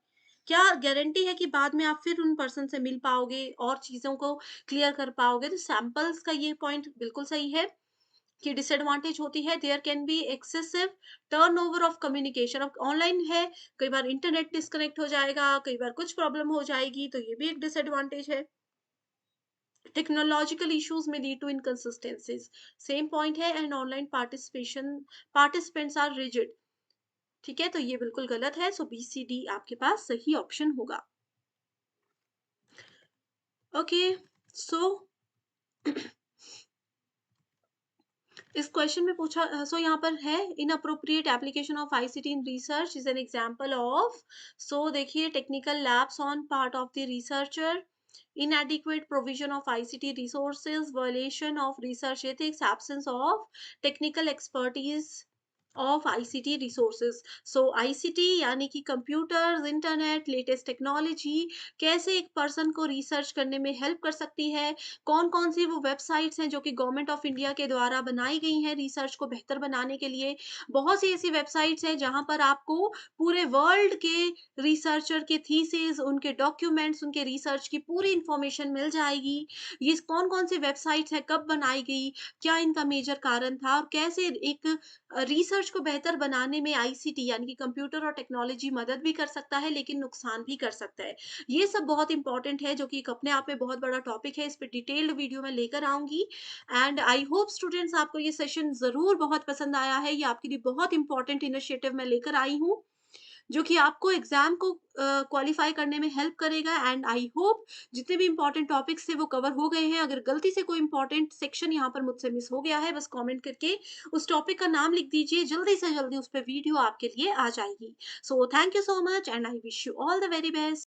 क्या गारंटी है कि बाद में आप फिर उन पर्सन से मिल पाओगे और चीज़ों को क्लियर कर पाओगे? तो सैंपल्स का ये पॉइंट बिल्कुल सही है की डिसएडवांटेज होती है। There can be excessive turnover of communication. अब ऑनलाइन है, कई बार इंटरनेट डिस्कनेक्ट हो जाएगा, कई बार कुछ प्रॉब्लम हो जाएगी, तो ये भी एक डिसएडवांटेज है। टेक्नोलॉजिकल इश्यूज में lead to inconsistencies, same point है। And online participation participants are rigid, ठीक है, तो ये बिल्कुल गलत है। सो बी सी डी आपके पास सही ऑप्शन होगा। ओके, सो इस क्वेश्चन में पूछा सो यहाँ पर है inappropriate application of ICT in research is an example of. So देखिए technical lapse on part of the researcher, inadequate provision of ICT resources, violation of research ethics, absence of technical expertise of ICT resources. So ICT यानी कि computers, internet, latest technology कैसे एक person को research करने में help कर सकती है, कौन कौन सी वो वेबसाइट्स हैं जो कि गवर्नमेंट ऑफ इंडिया के द्वारा बनाई गई हैं रिसर्च को बेहतर बनाने के लिए। बहुत सी ऐसी वेबसाइट्स हैं जहां पर आपको पूरे वर्ल्ड के रिसर्चर के थीसिस, उनके डॉक्यूमेंट्स, उनके रिसर्च की पूरी इंफॉर्मेशन मिल जाएगी। ये कौन कौन सी वेबसाइट्स है, कब बनाई गई, क्या इनका मेजर कारण था और कैसे एक रिसर्च रिसर्च को बेहतर बनाने में आईसीटी यानी कि कंप्यूटर और टेक्नोलॉजी मदद भी कर सकता है, लेकिन नुकसान भी कर सकता है। ये सब बहुत इंपॉर्टेंट है, जो कि एक अपने आप में बहुत बड़ा टॉपिक है। इस पे डिटेल्ड वीडियो मैं लेकर आऊँगी। एंड आई होप स्टूडेंट्स आपको ये सेशन ज़रूर बहुत पसंद आया है। ये आपके लिए बहुत इंपॉर्टेंट इनिशिएटिव मैं लेकर आई हूँ, जो कि आपको एग्ज़ाम को क्वालीफाई करने में हेल्प करेगा। एंड आई होप जितने भी इम्पोर्टेंट टॉपिक्स थे वो कवर हो गए हैं। अगर गलती से कोई इम्पोर्टेंट सेक्शन यहाँ पर मुझसे मिस हो गया है, बस कमेंट करके उस टॉपिक का नाम लिख दीजिए, जल्दी से जल्दी उस पे वीडियो आपके लिए आ जाएगी। So thank you so much and I wish you all the very best.